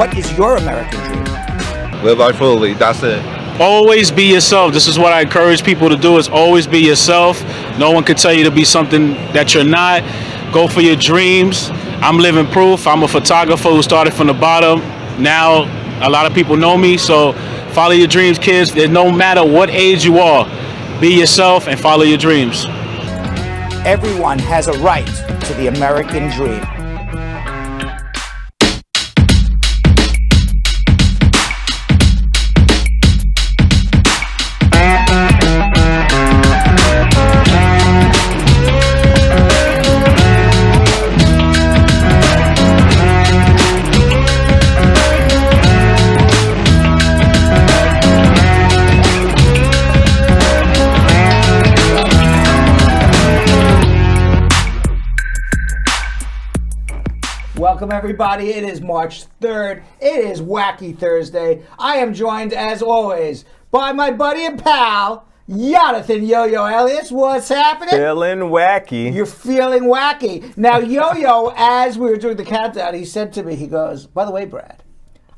What is your American dream? Live life fully. That's it. Always be yourself. This is what I encourage people to do, is always be yourself. No one can tell you to be something that you're not. Go for your dreams. I'm living proof. I'm a photographer who started from the bottom. Now a lot of people know me, so follow your dreams, kids. No matter what age you are, be yourself and follow your dreams. Everyone has a right to the American dream. Welcome everybody, it is March 3rd, it is Wacky Thursday. I am joined as always by my buddy and pal, Jonathan Yo-Yo Elliott. What's happening? Feeling wacky. You're feeling wacky. Now Yo-Yo, as we were doing the countdown, he said to me, he goes, by the way, Brad,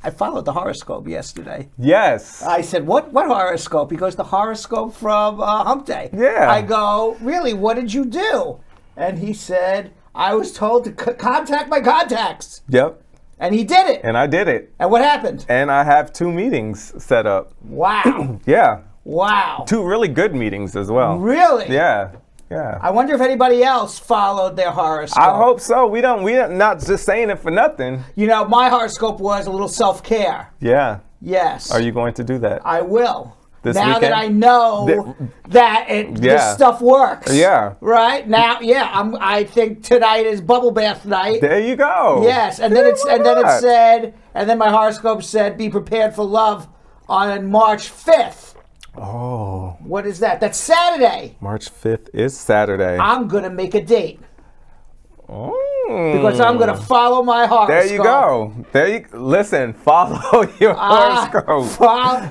I followed the horoscope yesterday. Yes. I said, what horoscope? He goes, the horoscope from Hump Day. Yeah. I go, really, what did you do? And he said, I was told to contact my contacts. Yep. And he did it. And I did it. And what happened? And I have 2 meetings set up. Wow. Yeah. Wow. 2 really good meetings as well. Really? Yeah. Yeah. I wonder if anybody else followed their horoscope. I hope so. We not just saying it for nothing. You know, my horoscope was a little self-care. Yeah. Yes. Are you going to do that? I will. This now weekend? that I know that this stuff works. Yeah. Right? Now, yeah, I think tonight is bubble bath night. There you go. Yes, and then my horoscope said be prepared for love on March 5th. Oh. What is that? That's Saturday. March 5th is Saturday. I'm going to make a date. Oh. Because I'm going to follow my horoscope. There you go. Listen, follow your horoscope.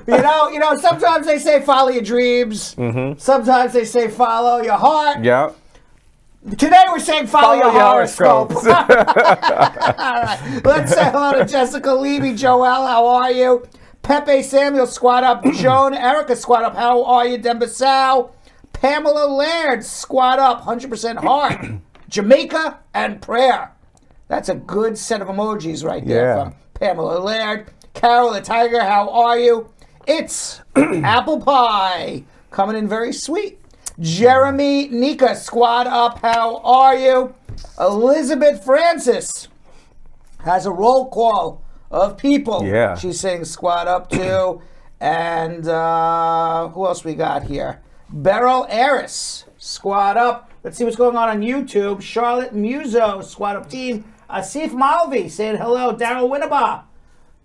You know, sometimes they say follow your dreams. Mm-hmm. Sometimes they say follow your heart. Yep. Today we're saying follow your horoscope. All right. Let's say hello to Jessica Levy. Joelle, how are you? Pepe Samuel, squad up. Joan Erica, squad up. How are you? Dembasau. Pamela Laird, squad up. 100% heart. Jamaica and prayer. That's a good set of emojis right there from Pamela Laird. Carol the Tiger, how are you? It's apple pie. Coming in very sweet. Jeremy Nika, squad up, how are you? Elizabeth Francis has a roll call of people. Yeah. She's saying squad up too. And who else we got here? Beryl Eris, squad up. Let's see what's going on YouTube. Charlotte Muso, squad up team. Asif Malvi saying hello. Daryl Winnabaugh.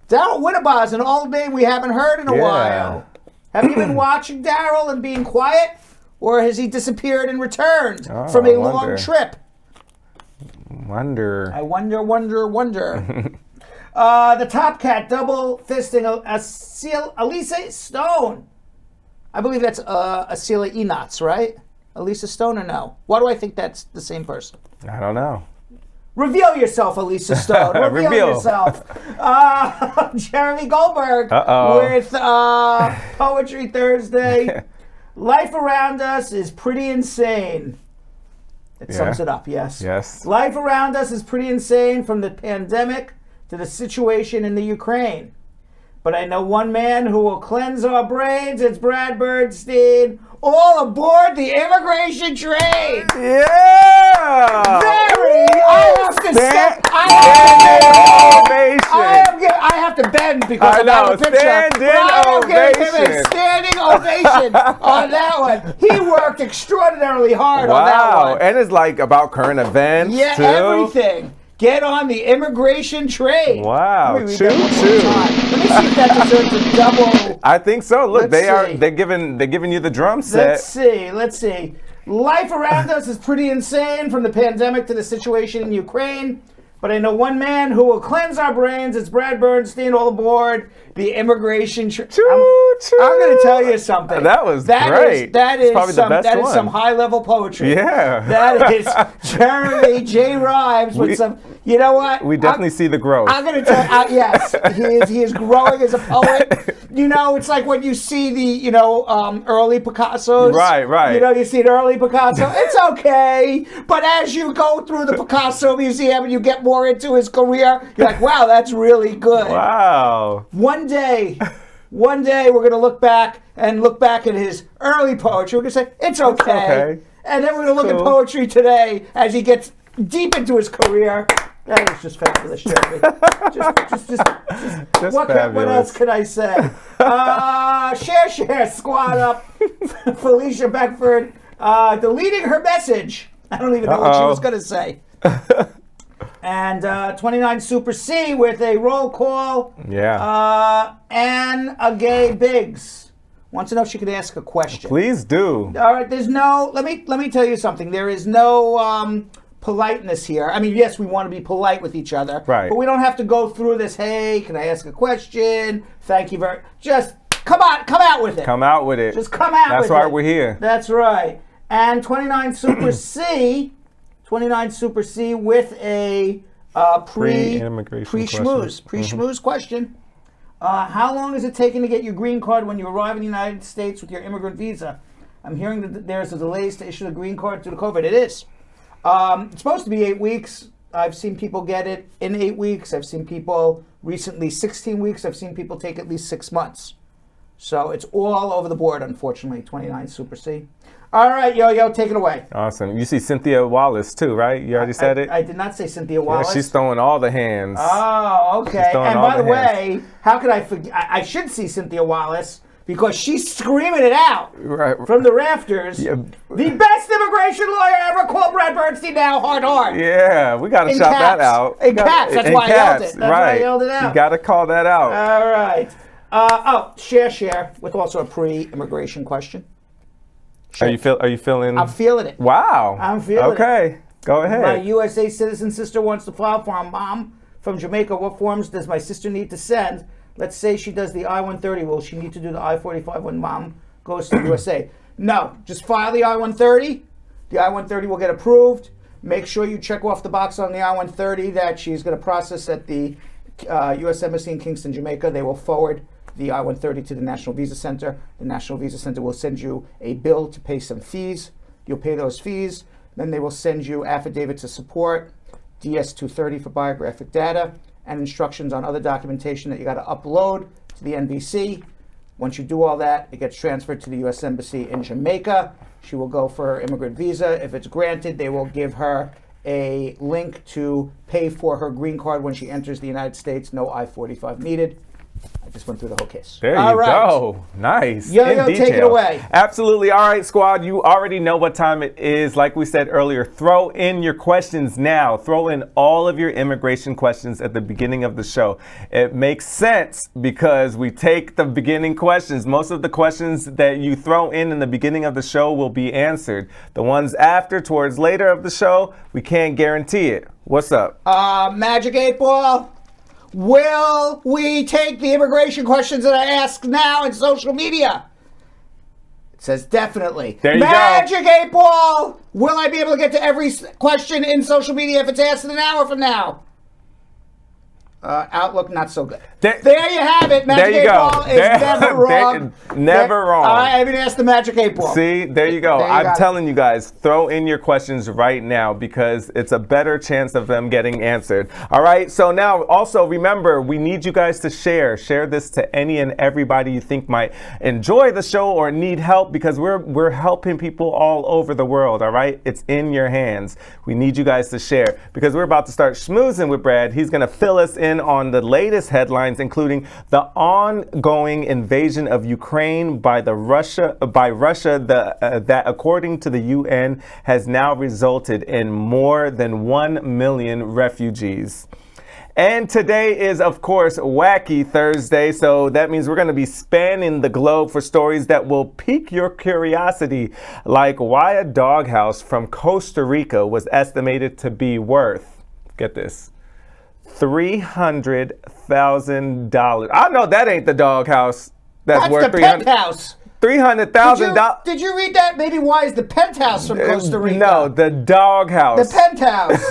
Daryl Winnabaugh is an old name we haven't heard in a while. Have you been watching Daryl and being quiet? Or has he disappeared and returned from a long trip? I wonder. The Top Cat double fisting Elisa Stone. I believe that's Asila Enotz, right? Elisa Stone or no? Why do I think that's the same person? I don't know. Reveal yourself, Elisa Stone. Reveal yourself. Jeremy Goldberg with Poetry Thursday. Life around us is pretty insane. It sums it up, yes. Yes. Life around us is pretty insane, from the pandemic to the situation in the Ukraine. But I know one man who will cleanse our brains. It's Brad Bernstein. All aboard the immigration train. Yeah. I have to bend because I have a picture. I'm giving him a standing ovation on that one. He worked extraordinarily hard on that one. Wow. And it's like about current events too. Everything. Get on the immigration train. Wow. Choo choo. Let me see if that deserves a double. I think so. Look, they're giving you the drum set. Let's see. Life around us is pretty insane, from the pandemic to the situation in Ukraine. but I know one man who will cleanse our brains. It's Brad Bernstein, all aboard the immigration. I'm going to tell you something. That was great. That is probably the best that is one. some high-level poetry. Yeah. That is Jeremy J. Rhymes with some. You know what? We definitely see the growth. I'm going to tell you, yes, he is growing as a poet. You know, it's like when you see the, early Picassos. Right. You know, you see an early Picasso. It's okay. But as you go through the Picasso Museum and you get more into his career, you're like, wow, that's really good. Wow. One day we're going to look back at his early poetry. We're going to say, it's okay. And then we're going to look at poetry today as he gets deep into his career. That is just fabulous, Jeremy. Just what else can I say? Share, squad up. Felicia Beckford deleting her message. I don't even know what she was going to say. And 29 Super C with a roll call. Yeah. And a gay Biggs wants to know if she could ask a question. Please do. All right. There's no. Let me tell you something. There is no politeness here. I mean, yes, we want to be polite with each other. Right. But we don't have to go through this. Hey, can I ask a question? Thank you very. Just come out with it. Come out with it. Just come out with it. That's why we're here. That's right. And 29 Super C. 29 Super C with a pre-schmooze question. How long is it taking to get your green card when you arrive in the United States with your immigrant visa? I'm hearing that there's a delays to issue the green card due to COVID. It is. It's supposed to be 8 weeks. I've seen people get it in 8 weeks. I've seen people recently 16 weeks. I've seen people take at least 6 months. So it's all over the board, unfortunately, 29 Super C. All right, Yo-Yo, take it away. Awesome. You see Cynthia Wallace, too, right? You already said it? I did not say Cynthia Wallace. Yeah, she's throwing all the hands. Oh, okay. And by the way, how could I forget? I should see Cynthia Wallace because she's screaming it out from the rafters. Yeah. The best immigration lawyer ever, called Brad Bernstein now, hard. Yeah, we got to shout that out. In caps, that's why I yelled it. That's why I yelled it out. You got to call that out. All right. Share with also a pre-immigration question. Are you feeling? I'm feeling it. Wow. I'm feeling it. Okay, go ahead. My USA citizen sister wants to file for a mom from Jamaica. What forms does my sister need to send? Let's say she does the I-130. Will she need to do the I-45 when mom goes to the USA? No, just file the I-130. The I-130 will get approved. Make sure you check off the box on the I-130 that she's going to process at the U.S. Embassy in Kingston, Jamaica. They will forward the I-130 to the National Visa Center. The National Visa Center will send you a bill to pay some fees. You'll pay those fees. Then they will send you affidavits of support, DS-230 for biographic data, and instructions on other documentation that you got to upload to the NVC. Once you do all that, it gets transferred to the U.S. Embassy in Jamaica. She will go for her immigrant visa. If it's granted, they will give her a link to pay for her green card when she enters the United States. No I-45 needed. I just went through the whole case. There you go. Nice. Yo-Yo, take it away. Absolutely. All right, squad. You already know what time it is. Like we said earlier, throw in your questions now. Throw in all of your immigration questions at the beginning of the show. It makes sense because we take the beginning questions. Most of the questions that you throw in the beginning of the show will be answered. The ones after, towards later of the show, we can't guarantee it. What's up? Magic 8 Ball. Will we take the immigration questions that I ask now in social media? It says definitely. There you Magic 8 Ball. Will I be able to get to every question in social media if it's asked in an hour from now? Outlook, not so good. There you have it. Magic 8 Ball is never wrong. Never wrong. I haven't asked the Magic 8 Ball. See, there you go. I'm telling you guys, throw in your questions right now because it's a better chance of them getting answered. All right, so now also remember, we need you guys to share this to any and everybody you think might enjoy the show or need help because we're helping people all over the world, all right? It's in your hands. We need you guys to share because we're about to start schmoozing with Brad. He's going to fill us in on the latest headlines, including the ongoing invasion of Ukraine by Russia, that according to the UN has now resulted in more than 1 million refugees. And today is, of course, Wacky Thursday, so that means we're going to be spanning the globe for stories that will pique your curiosity, like why a doghouse from Costa Rica was estimated to be worth, get this, $300,000. I know that ain't the doghouse that's worth the penthouse. $300,000. Did you read that? Maybe why is the penthouse from Costa Rica? No, the doghouse. The penthouse.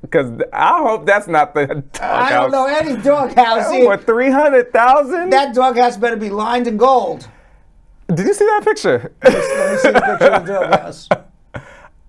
Because I hope that's not the doghouse. I don't know any doghouse. For $300,000? That doghouse better be lined in gold. Did you see that picture? Let me see the picture of the doghouse.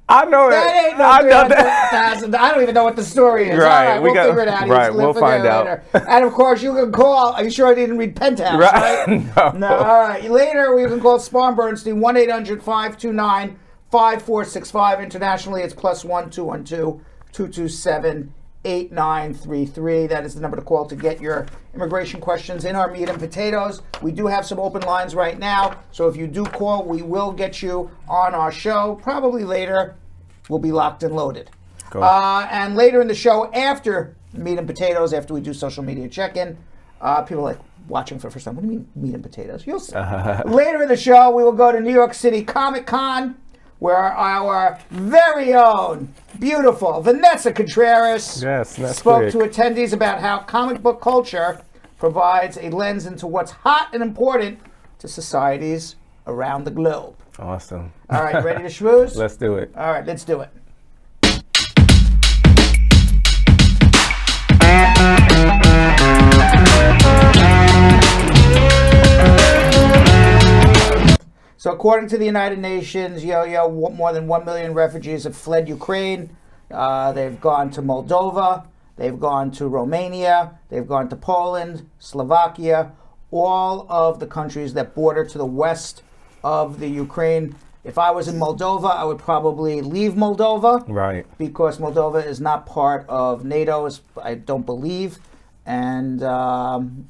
I know that ain't no $300,000. I don't even know what the story is. Right, All right, we'll figure it out. Right, we'll find out. Later. And of course, you can call. Are you sure I didn't read Penthouse? Right? No. All right. Later, we can call Spawn Bernstein 1-800-529-5465. Internationally, it's +1 212-227-8933. That is the number to call to get your immigration questions in our meat and potatoes. We do have some open lines right now, so if you do call, we will get you on our show. Probably later, we'll be locked and loaded. Cool. And later in the show, after meat and potatoes, after we do social media check-in, people are like watching for the first time. What do you mean meat and potatoes? You'll see. Later in the show, we will go to New York City Comic Con, where our very own, beautiful Vanessa Contreras spoke to attendees about how comic book culture provides a lens into what's hot and important to societies around the globe. Awesome. All right, ready to schmooze? Let's do it. All right, let's do it. So according to the United Nations, more than 1 million refugees have fled Ukraine. They've gone to Moldova. They've gone to Romania. They've gone to Poland, Slovakia, all of the countries that border to the west of the Ukraine. If I was in Moldova, I would probably leave Moldova. Right. Because Moldova is not part of NATO, I don't believe. And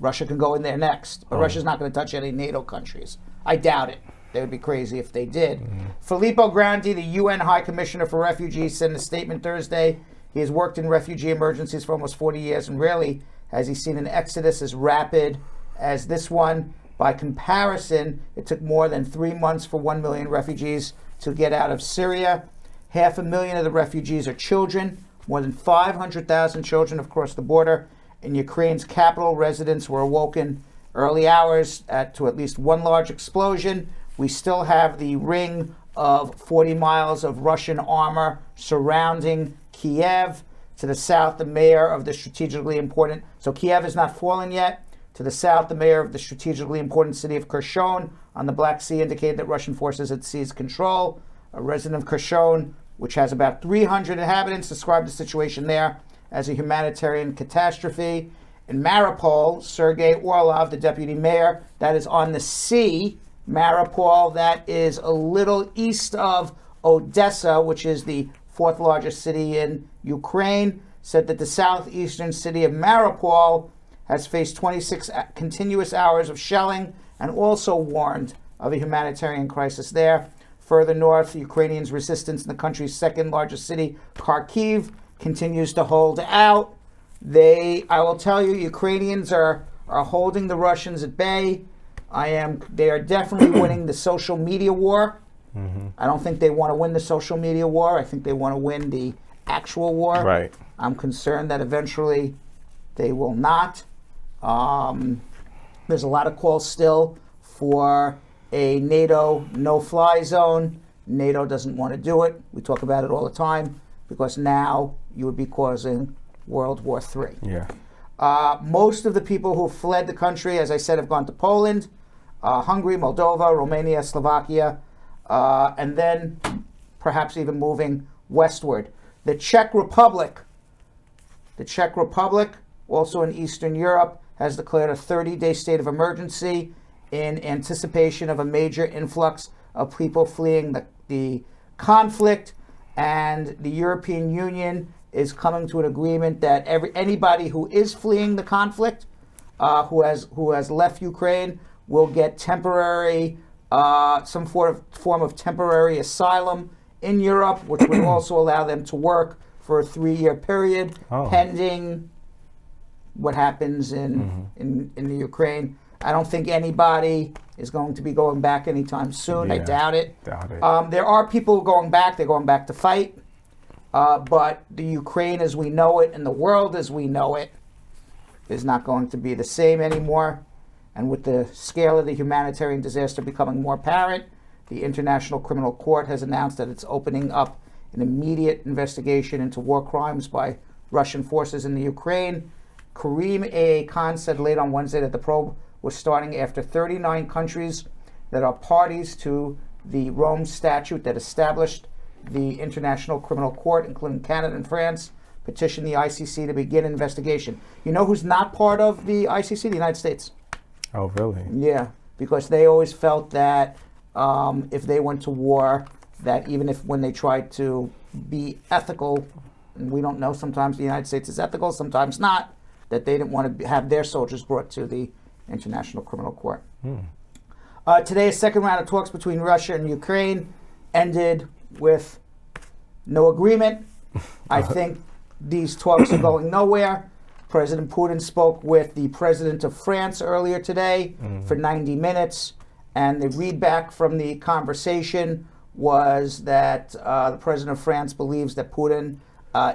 Russia can go in there next. But Russia's not going to touch any NATO countries. I doubt it. They would be crazy if they did. Filippo Grandi, the UN High Commissioner for Refugees, sent a statement Thursday. He has worked in refugee emergencies for almost 40 years, and rarely has he seen an exodus as rapid as this one. By comparison, it took more than 3 months for 1 million refugees to get out of Syria. 500,000 of the refugees are children. More than 500,000 children have crossed the border. In Ukraine's capital, residents were awoken early hours to at least one large explosion. We still have the ring of 40 miles of Russian armor surrounding Kiev. To the south, the mayor of the strategically important... So Kiev is not fallen yet. To the south, the mayor of the strategically important city of Kherson on the Black Sea indicated that Russian forces had seized control. A resident of Kherson, which has about 300 inhabitants, described the situation there as a humanitarian catastrophe. In Mariupol, Sergei Orlov, the deputy mayor, that is on the sea. Mariupol, that is a little east of Odessa, which is the fourth largest city in Ukraine, said that the southeastern city of Mariupol has faced 26 continuous hours of shelling and also warned of a humanitarian crisis there. Further north, Ukrainians' resistance in the country's second largest city, Kharkiv, continues to hold out. I will tell you, Ukrainians are holding the Russians at bay. They are definitely winning the social media war. I don't think they want to win the social media war. I think they want to win the actual war. Right. I'm concerned that eventually they will not. There's a lot of calls still for a NATO no-fly zone. NATO doesn't want to do it. We talk about it all the time because now you would be causing World War III. Yeah. Most of the people who fled the country, as I said, have gone to Poland, Hungary, Moldova, Romania, Slovakia, and then perhaps even moving westward. The Czech Republic, also in Eastern Europe, has declared a 30-day state of emergency in anticipation of a major influx of people fleeing the conflict, and the European Union is coming to an agreement that anybody who is fleeing the conflict, who has left Ukraine, will get temporary, some form of temporary asylum in Europe, which would also allow them to work for a 3-year period, pending what happens in the Ukraine. I don't think anybody is going to be going back anytime soon. Yeah, I doubt it. There are people going back. They're going back to fight. But the Ukraine as we know it and the world as we know it is not going to be the same anymore. And with the scale of the humanitarian disaster becoming more apparent, the International Criminal Court has announced that it's opening up an immediate investigation into war crimes by Russian forces in the Ukraine. Karim A. Khan said late on Wednesday that the probe was starting after 39 countries that are parties to the Rome Statute that established the International Criminal Court, including Canada and France, petitioned the ICC to begin an investigation. You know who's not part of the ICC? The United States. Oh, really? Yeah, because they always felt that if they went to war, that even if when they tried to be ethical, and we don't know, sometimes the United States is ethical, sometimes not, that they didn't want to have their soldiers brought to the International Criminal Court. Today, a second round of talks between Russia and Ukraine ended with no agreement. I think these talks are going nowhere. President Putin spoke with the president of France earlier today for 90 minutes, and the readback from the conversation was that the president of France believes that Putin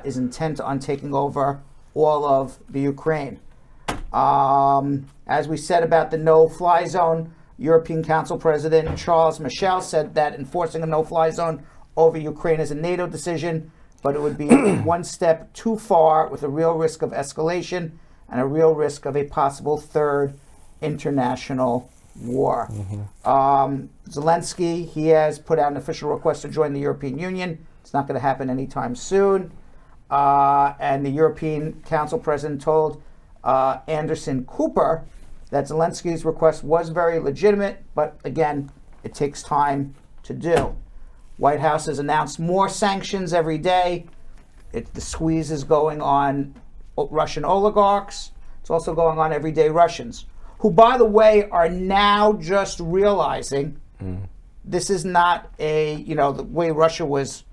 is intent on taking over all of the Ukraine. As we said about the no-fly zone, European Council President Charles Michel said that enforcing a no-fly zone over Ukraine is a NATO decision, but it would be one step too far with a real risk of escalation and a real risk of a possible third international war. Zelensky, he has put out an official request to join the European Union. It's not going to happen anytime soon. And the European Council President told Anderson Cooper that Zelensky's request was very legitimate, but again, it takes time to do. White House has announced more sanctions every day. The squeeze is going on Russian oligarchs. It's also going on everyday Russians, who, by the way, are now just realizing this is not the way Russia was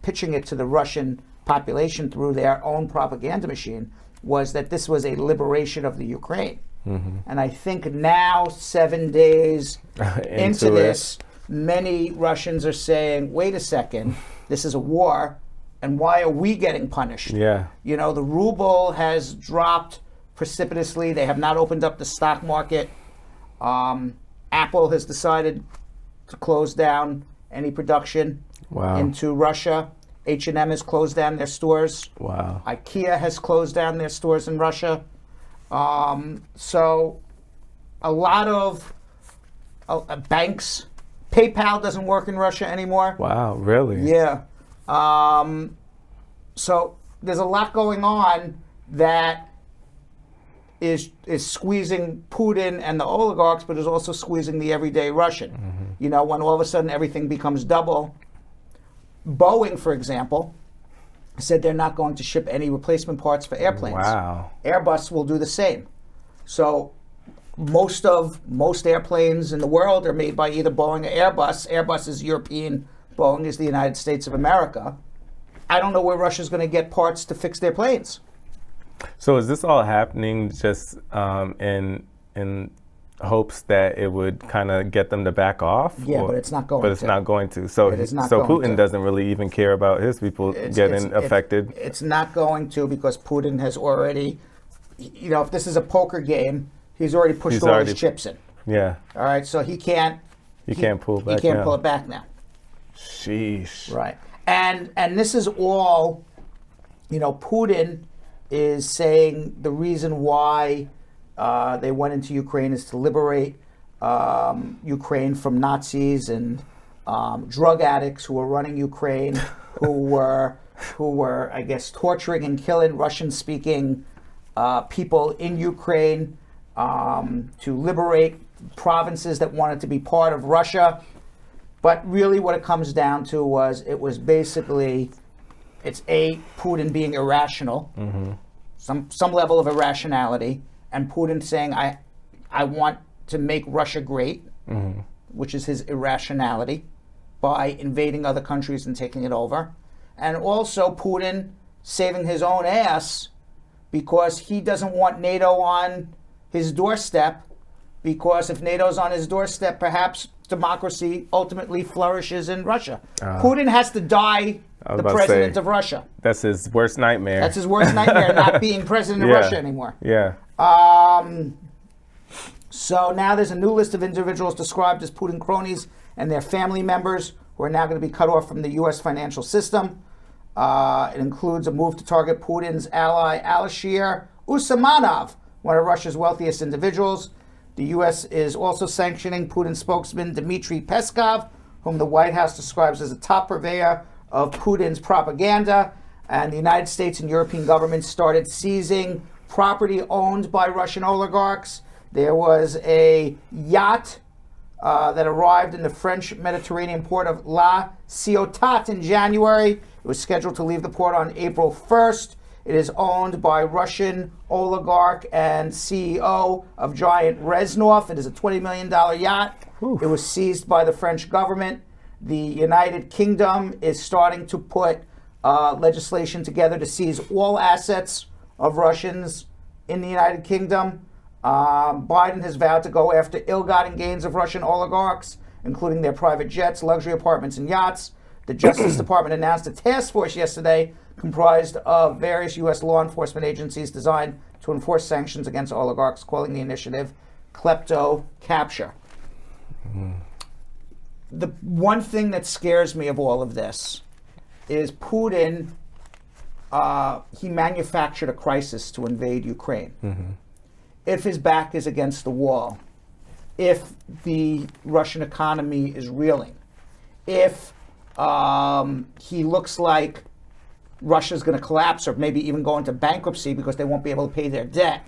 pitching it to the Russian population through their own propaganda machine, was that this was a liberation of the Ukraine. And I think now, 7 days into this, many Russians are saying, wait a second, this is a war, and why are we getting punished? Yeah. You know, the ruble has dropped precipitously. They have not opened up the stock market. Apple has decided to close down any production into Russia. H&M has closed down their stores. Wow. IKEA has closed down their stores in Russia. So a lot of banks, PayPal doesn't work in Russia anymore. Wow, really? Yeah. So there's a lot going on that is squeezing Putin and the oligarchs, but is also squeezing the everyday Russian. You know, when all of a sudden everything becomes double. Boeing, for example, said they're not going to ship any replacement parts for airplanes. Wow. Airbus will do the same. So most airplanes in the world are made by either Boeing or Airbus. Airbus is European, Boeing is the United States of America. I don't know where Russia's going to get parts to fix their planes. So is this all happening just in hopes that it would kind of get them to back off? Yeah, but it's not going to. But it's not going to. So Putin doesn't really even care about his people getting affected. It's not going to, because Putin has already, if this is a poker game, he's already pushed all his chips in. Yeah. All right, so he can't pull back. He can't pull it back now. Sheesh. Right. And this is all, Putin is saying the reason why they went into Ukraine is to liberate Ukraine from Nazis and drug addicts who were running Ukraine, who were, I guess, torturing and killing Russian-speaking people in Ukraine, to liberate provinces that wanted to be part of Russia. But really what it comes down to was basically, it's Putin being irrational, some level of irrationality, and Putin saying, I want to make Russia great, which is his irrationality, by invading other countries and taking it over. And also Putin saving his own ass because he doesn't want NATO on his doorstep, because if NATO's on his doorstep, perhaps democracy ultimately flourishes in Russia. Putin has to die the president of Russia. That's his worst nightmare. That's his worst nightmare, not being president of Russia anymore. Yeah. So now there's a new list of individuals described as Putin cronies and their family members who are now going to be cut off from the U.S. financial system. It includes a move to target Putin's ally Alisher Usmanov, one of Russia's wealthiest individuals. The U.S. is also sanctioning Putin's spokesman Dmitry Peskov, whom the White House describes as a top purveyor of Putin's propaganda. And the United States and European governments started seizing property owned by Russian oligarchs. There was a yacht that arrived in the French Mediterranean port of La Ciotat in January. It was scheduled to leave the port on April 1st. It is owned by Russian oligarch and CEO of Giant Reznov. It is a $20 million yacht. It was seized by the French government. The United Kingdom is starting to put legislation together to seize all assets of Russians in the United Kingdom. Biden has vowed to go after ill-gotten gains of Russian oligarchs, including their private jets, luxury apartments, and yachts. The Justice Department announced a task force yesterday comprised of various U.S. law enforcement agencies designed to enforce sanctions against oligarchs, calling the initiative Klepto Capture. The one thing that scares me of all of this is Putin, he manufactured a crisis to invade Ukraine. If his back is against the wall, if the Russian economy is reeling, if he looks like Russia's going to collapse or maybe even go into bankruptcy because they won't be able to pay their debt,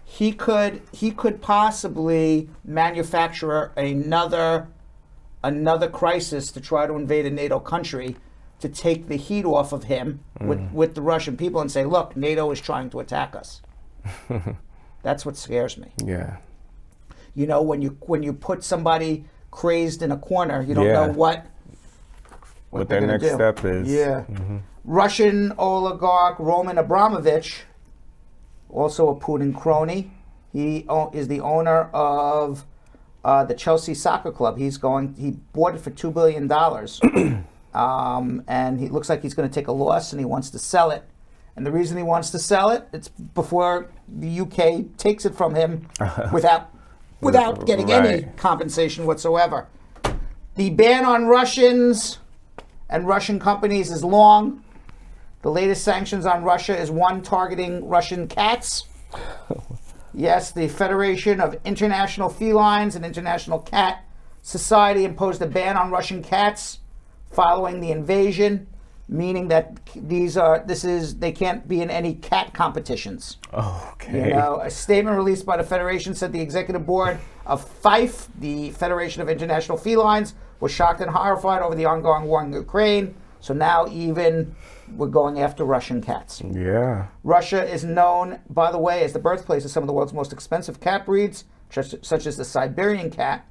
he could possibly manufacture another crisis to try to invade a NATO country to take the heat off of him with the Russian people and say, look, NATO is trying to attack us. That's what scares me. Yeah. You know, when you put somebody crazed in a corner, you don't know what their next step is. Yeah. Russian oligarch Roman Abramovich, also a Putin crony. He is the owner of the Chelsea Soccer Club. He bought it for $2 billion. And he looks like he's going to take a loss and he wants to sell it. And the reason he wants to sell it, it's before the UK takes it from him without getting any compensation whatsoever. The ban on Russians and Russian companies is long. The latest sanctions on Russia is one targeting Russian cats. Yes, the Federation of International Felines and International Cat Society imposed a ban on Russian cats following the invasion, meaning that they can't be in any cat competitions. Okay. You know, a statement released by the Federation said the executive board of FIFE, the Federation of International Felines, was shocked and horrified over the ongoing war in Ukraine. So now even we're going after Russian cats. Yeah. Russia is known, by the way, as the birthplace of some of the world's most expensive cat breeds, such as the Siberian cat,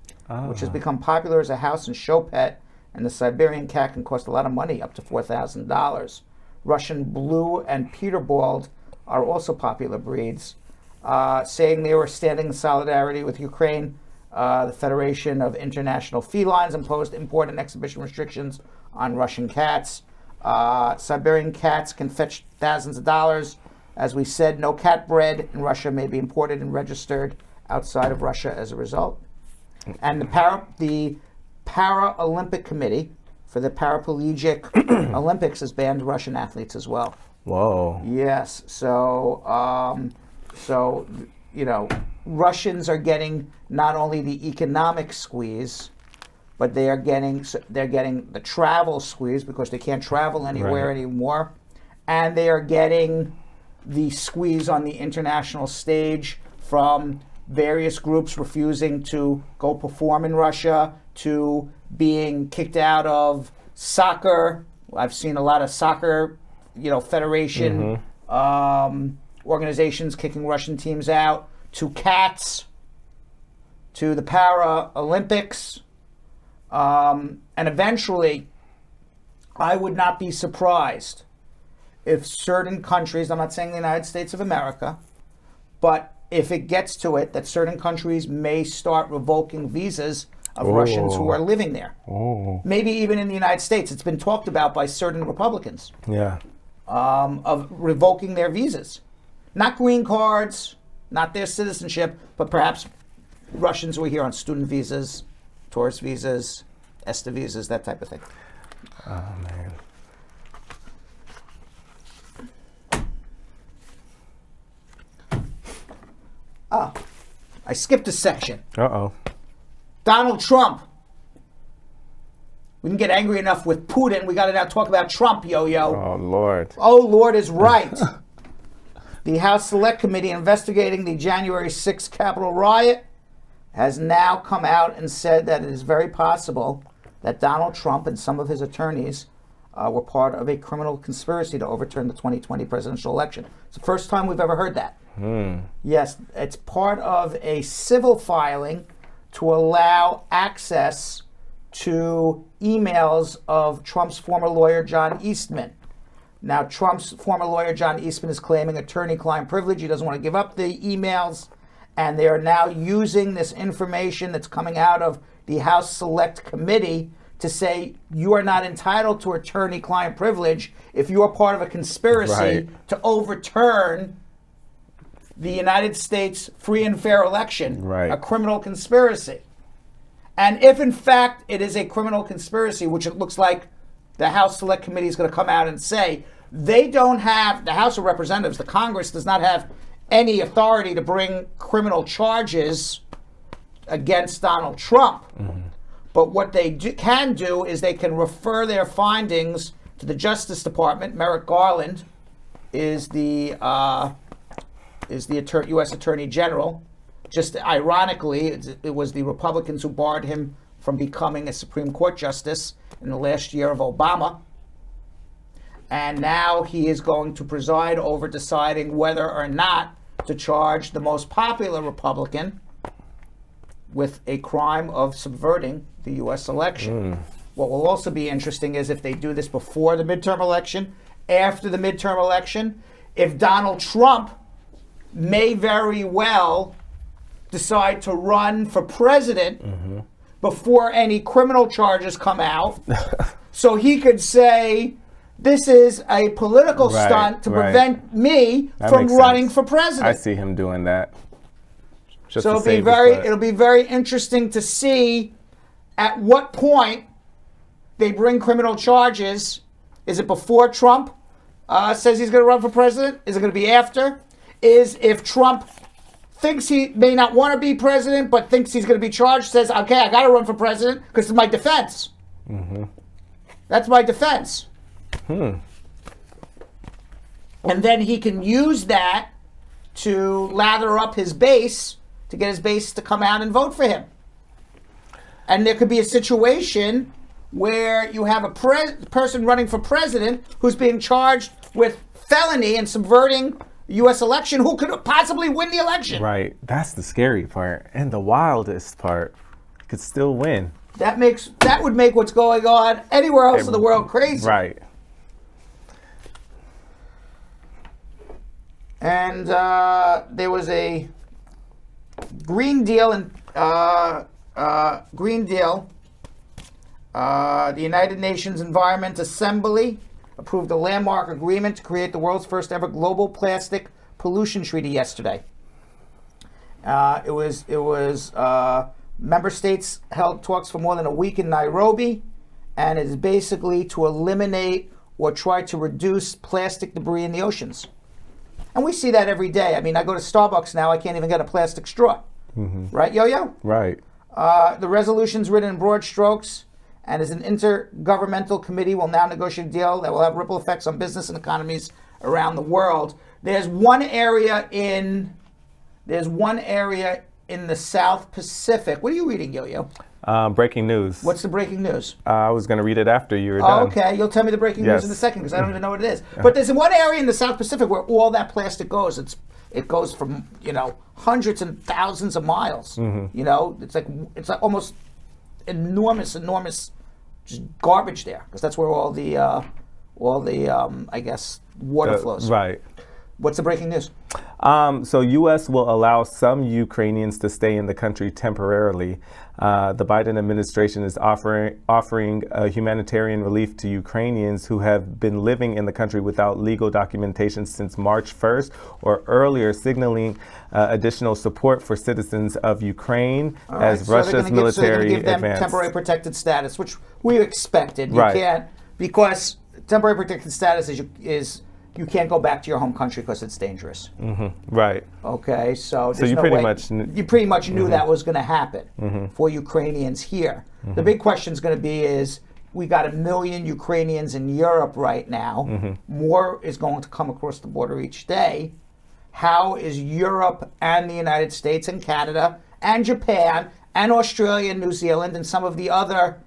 which has become popular as a house and show pet. And the Siberian cat can cost a lot of money, up to $4,000. Russian Blue and Peterbald are also popular breeds. Saying they were standing in solidarity with Ukraine, the Federation of International Felines imposed import and exhibition restrictions on Russian cats. Siberian cats can fetch thousands of dollars. As we said, no cat bread in Russia may be imported and registered outside of Russia as a result. And the Paralympic Committee for the Paraplegic Olympics has banned Russian athletes as well. Whoa. Yes. So you know, Russians are getting not only the economic squeeze, but they're getting the travel squeeze because they can't travel anywhere anymore, and they are getting the squeeze on the international stage from various groups refusing to go perform in Russia, to being kicked out of soccer. I've seen a lot of soccer, federation organizations kicking Russian teams out, to cats, to the Paralympics. And eventually, I would not be surprised if certain countries, I'm not saying the United States of America, but if it gets to it, that certain countries may start revoking visas of Russians who are living there. Oh. Maybe even in the United States. It's been talked about by certain Republicans Yeah. of revoking their visas. Not green cards, not their citizenship, but perhaps Russians who are here on student visas, tourist visas, ESTA visas, that type of thing. Oh, man. I skipped a section. Uh-oh. Donald Trump. We didn't get angry enough with Putin. We got to now talk about Trump, yo-yo. Oh, Lord. Oh, Lord is right. The House Select Committee investigating the January 6th Capitol riot has now come out and said that it is very possible that Donald Trump and some of his attorneys were part of a criminal conspiracy to overturn the 2020 presidential election. It's the first time we've ever heard that. Yes, it's part of a civil filing to allow access to emails of Trump's former lawyer, John Eastman. Now, Trump's former lawyer, John Eastman, is claiming attorney-client privilege. He doesn't want to give up the emails. And they are now using this information that's coming out of the House Select Committee to say you are not entitled to attorney-client privilege if you are part of a conspiracy to overturn the United States free and fair election, a criminal conspiracy. And if, in fact, it is a criminal conspiracy, which it looks like the House Select Committee is going to come out and say, they don't have, the House of Representatives, the Congress does not have any authority to bring criminal charges against Donald Trump. But what they can do is they can refer their findings to the Justice Department. Merrick Garland is the U.S. Attorney General. Just ironically, it was the Republicans who barred him from becoming a Supreme Court justice in the last year of Obama. And now he is going to preside over deciding whether or not to charge the most popular Republican with a crime of subverting the U.S. election. What will also be interesting is if they do this before the midterm election, after the midterm election, if Donald Trump may very well decide to run for president before any criminal charges come out, so he could say, this is a political stunt to prevent me from running for president. I see him doing that. Just so it'll be very interesting to see at what point they bring criminal charges. Is it before Trump says he's going to run for president? Is it going to be after? Is if Trump thinks he may not want to be president, but thinks he's going to be charged, says, okay, I got to run for president because it's my defense. That's my defense. And then he can use that to lather up his base, to get his base to come out and vote for him. And there could be a situation where you have a person running for president who's being charged with felony and subverting the U.S. election, who could possibly win the election. Right. That's the scary part. And the wildest part. Could still win. That would make what's going on anywhere else in the world crazy. Right. And there was a Green Deal the United Nations Environment Assembly approved a landmark agreement to create the world's first ever global plastic pollution treaty yesterday. It was member states held talks for more than a week in Nairobi, and it is basically to eliminate or try to reduce plastic debris in the oceans. And we see that every day. I mean, I go to Starbucks now, I can't even get a plastic straw. Right, Yo-Yo? Right. The resolution's written in broad strokes, and as an intergovernmental committee will now negotiate a deal that will have ripple effects on business and economies around the world. There's one area in the South Pacific. What are you reading, Yo-Yo? Breaking news. What's the breaking news? I was going to read it after you were done. Okay, you'll tell me the breaking news in a second because I don't even know what it is. But there's one area in the South Pacific where all that plastic goes. It goes from hundreds and thousands of miles. It's like almost enormous just garbage there because that's where all the I guess water flows. Right. What's the breaking news? So U.S. will allow some Ukrainians to stay in the country temporarily. The Biden administration is offering humanitarian relief to Ukrainians who have been living in the country without legal documentation since March 1st or earlier, signaling additional support for citizens of Ukraine as Russia's military give them advance. Temporary protected status, which we expected. You Right. can't, because temporary protected status is you can't go back to your home country because it's dangerous. Right. Okay, so So you pretty much knew that was going to happen for Ukrainians here. The big question is going to be is we got 1 million Ukrainians in Europe right now. More is going to come across the border each day. How is Europe and the United States and Canada and Japan and Australia and New Zealand and some of the other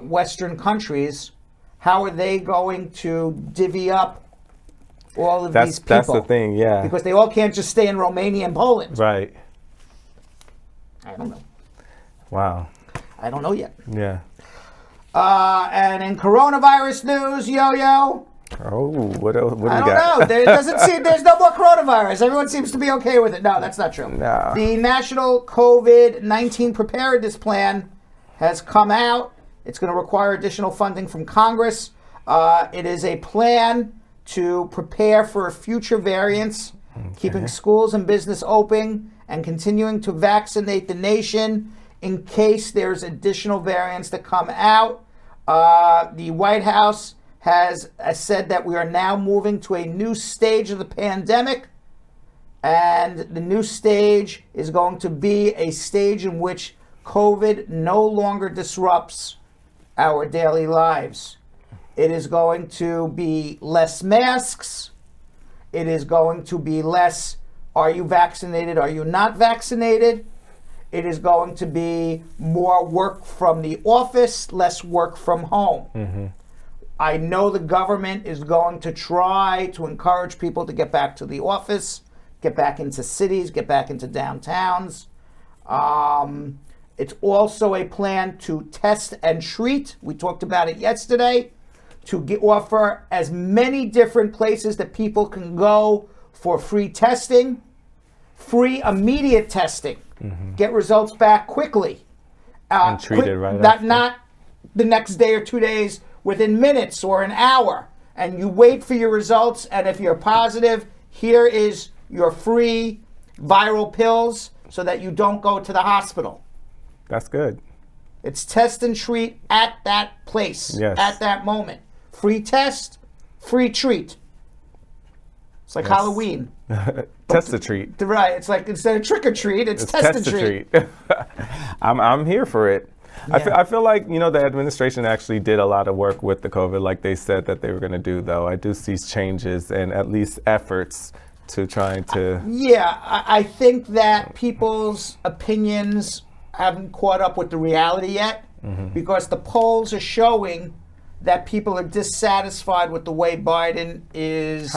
Western countries, how are they going to divvy up all of these people? That's the thing, yeah. Because they all can't just stay in Romania and Poland. Right. I don't know. Wow. I don't know yet. Yeah. And in coronavirus news, Yo-Yo, Oh, what else? What do I we don't got? know. There doesn't seem there's no more coronavirus. Everyone seems to be okay with it. No, that's not true. No. The National COVID-19 Preparedness Plan has come out. It's going to require additional funding from Congress. It is a plan to prepare for future variants, keeping schools and business open, and continuing to vaccinate the nation in case there's additional variants that come out. The White House has said that we are now moving to a new stage of the pandemic, and the new stage is going to be a stage in which COVID no longer disrupts our daily lives. It is going to be less masks. It is going to be less, are you vaccinated, are you not vaccinated? It is going to be more work from the office, less work from home. I know the government is going to try to encourage people to get back to the office, get back into cities, get back into downtowns. It's also a plan to test and treat. We talked about it yesterday. To offer as many different places that people can go for free testing, free immediate testing, get results back quickly. And treat it right after. Not the next day or 2 days, within minutes or an hour. And you wait for your results, and if you're positive, here is your free viral pills so that you don't go to the hospital. That's good. It's test and treat at that place, at that moment. Free test, free treat. It's like Halloween. Test a treat. Right. It's like instead of trick or treat, it's test and treat. I'm here for it. Yeah. I feel like, the administration actually did a lot of work with the COVID, like they said that they were going to do, though. I do see changes and at least efforts to trying to... Yeah, I think that people's opinions haven't caught up with the reality yet, because the polls are showing that people are dissatisfied with the way Biden is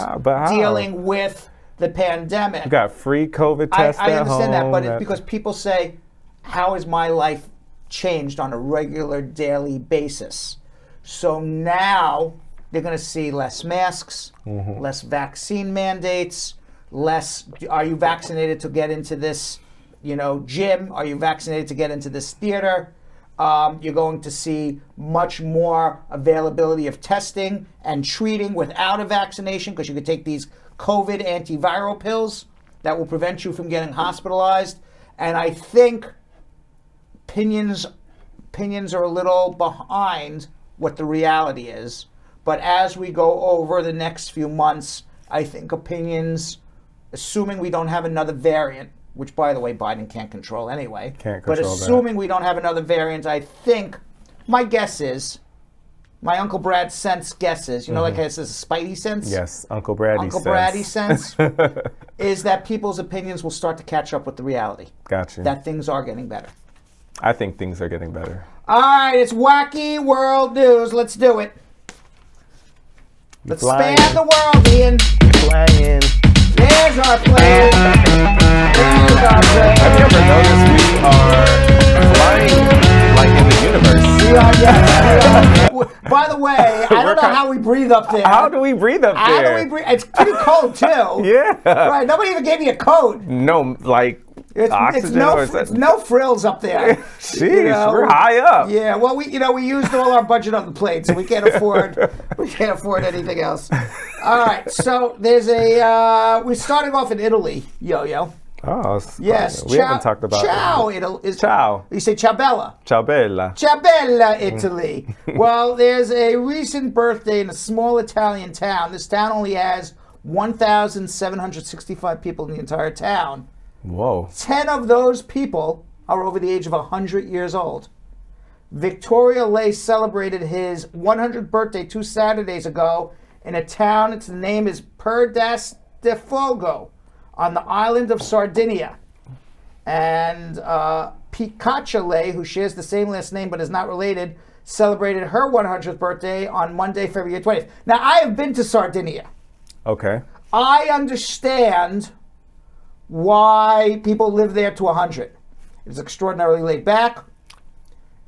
dealing with the pandemic. You got free COVID tests I at understand that, home, but it's because people say, how is my life changed on a regular daily basis? So now they're going to see less masks, less vaccine mandates, less, are you vaccinated to get into this, gym? Are you vaccinated to get into this theater? You're going to see much more availability of testing and treating without a vaccination, because you could take these COVID antiviral pills that will prevent you from getting hospitalized. And I think opinions are a little behind what the reality is. But as we go over the next few months, I think opinions, assuming we don't have another variant, which, by the way, Biden can't control anyway. But assuming we don't have another variant, I think, my guess is, my Uncle Brad sense guesses, like I says, Spidey sense? Yes, Uncle Braddy sense is that people's opinions will start to catch up with the reality. Gotcha. That things are getting better. I think things are getting better. All right, it's Wacky World News. Let's do it. Let's span the world, Ian. Flying. There's our plane. Have you ever noticed we are flying like in the universe? We are, yes. By the way, I don't know know how we breathe up there. How do we breathe up How there? do we breathe? It's pretty cold too. Yeah. Right. Nobody even gave me a coat. No, like oxygen it's no frills up there. Sheesh, we're high up. Yeah. Well, we used all our budget on the plane, so we can't afford anything else. All right. So there's we're starting off in Italy, Yo-Yo. Oh, yes. We haven't talked about Ciao, Italy. Italy. Ciao. You say ciao bella. Ciao bella. Ciao bella, Italy. Well, there's a recent birthday in a small Italian town. This town only has 1,765 people in the entire town. Whoa. 10 of those people are over the age of 100 years old. Victoria Lay celebrated his 100th birthday 2 Saturdays ago in a town. Its name is Perdas de Fogo on the island of Sardinia. And Pique Lay, who shares the same last name but is not related, celebrated her 100th birthday on Monday, February 20th. Now, I have been to Sardinia. Okay. I understand why people live there to 100. It's extraordinarily laid back.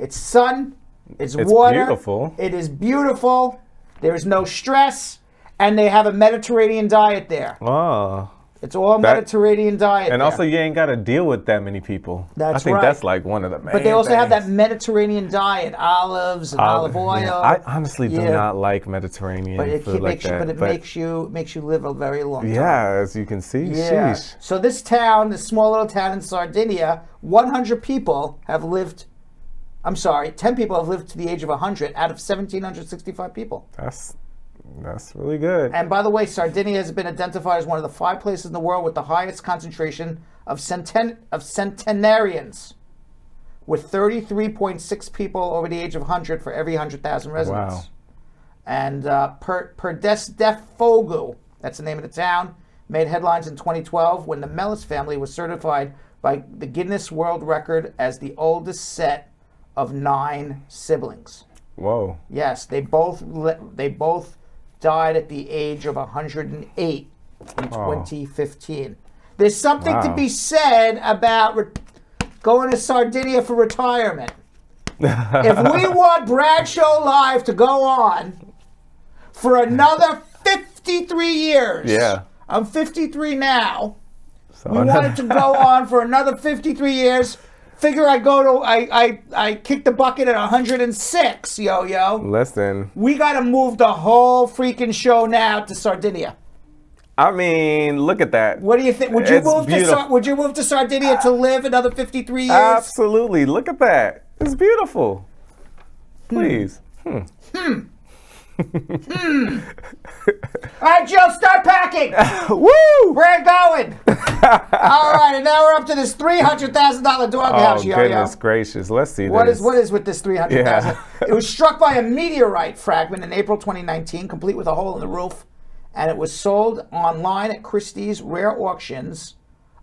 It's sun. It's water. Beautiful. It is beautiful. There is no stress. And they have a Mediterranean diet there. Oh. It's all Mediterranean diet. And there. also, you ain't got to deal with that many people. That's I think right. that's like one of the main But they also have things. that Mediterranean diet, olives and olive oil. Yeah. I honestly do not like Mediterranean But it food like that. But it makes you live a very long time. Yeah, as you can see. Yeah. Sheesh. So this town, this small little town in Sardinia, 100 people have lived. I'm sorry, 10 people have lived to the age of 100 out of 1,765 people. That's really good. And by the way, Sardinia has been identified as one of the 5 places in the world with the highest concentration of centenarians, with 33.6 people over the age of 100 for every 100,000 residents. Wow. And Perdes de Fogo, that's the name of the town, made headlines in 2012 when the Mellis family was certified by the Guinness World Record as the oldest set of 9 siblings. Whoa. Yes, they both died at the age of 108 in 2015. There's something to be said about going to Sardinia for retirement. If we want Bradshaw Live to go on for another 53 years, I'm 53 now. So We want it to go on for another 53 years. Figure I kick the bucket at 106, Yo-Yo. Listen. We got to move the whole freaking show now to Sardinia. I mean, look at that. What do you think? Would you move to Sardinia to live another 53 years? Absolutely. Look at that. It's beautiful. Please. All right, Joe, start packing. Woo! We're going. All right, and now we're up to this $300,000 doghouse, Yo-Yo. Goodness gracious. Let's see What this. is with this $300,000? It was struck by a meteorite fragment in April 2019, complete with a hole in the roof, and it was sold online at Christie's Rare Auctions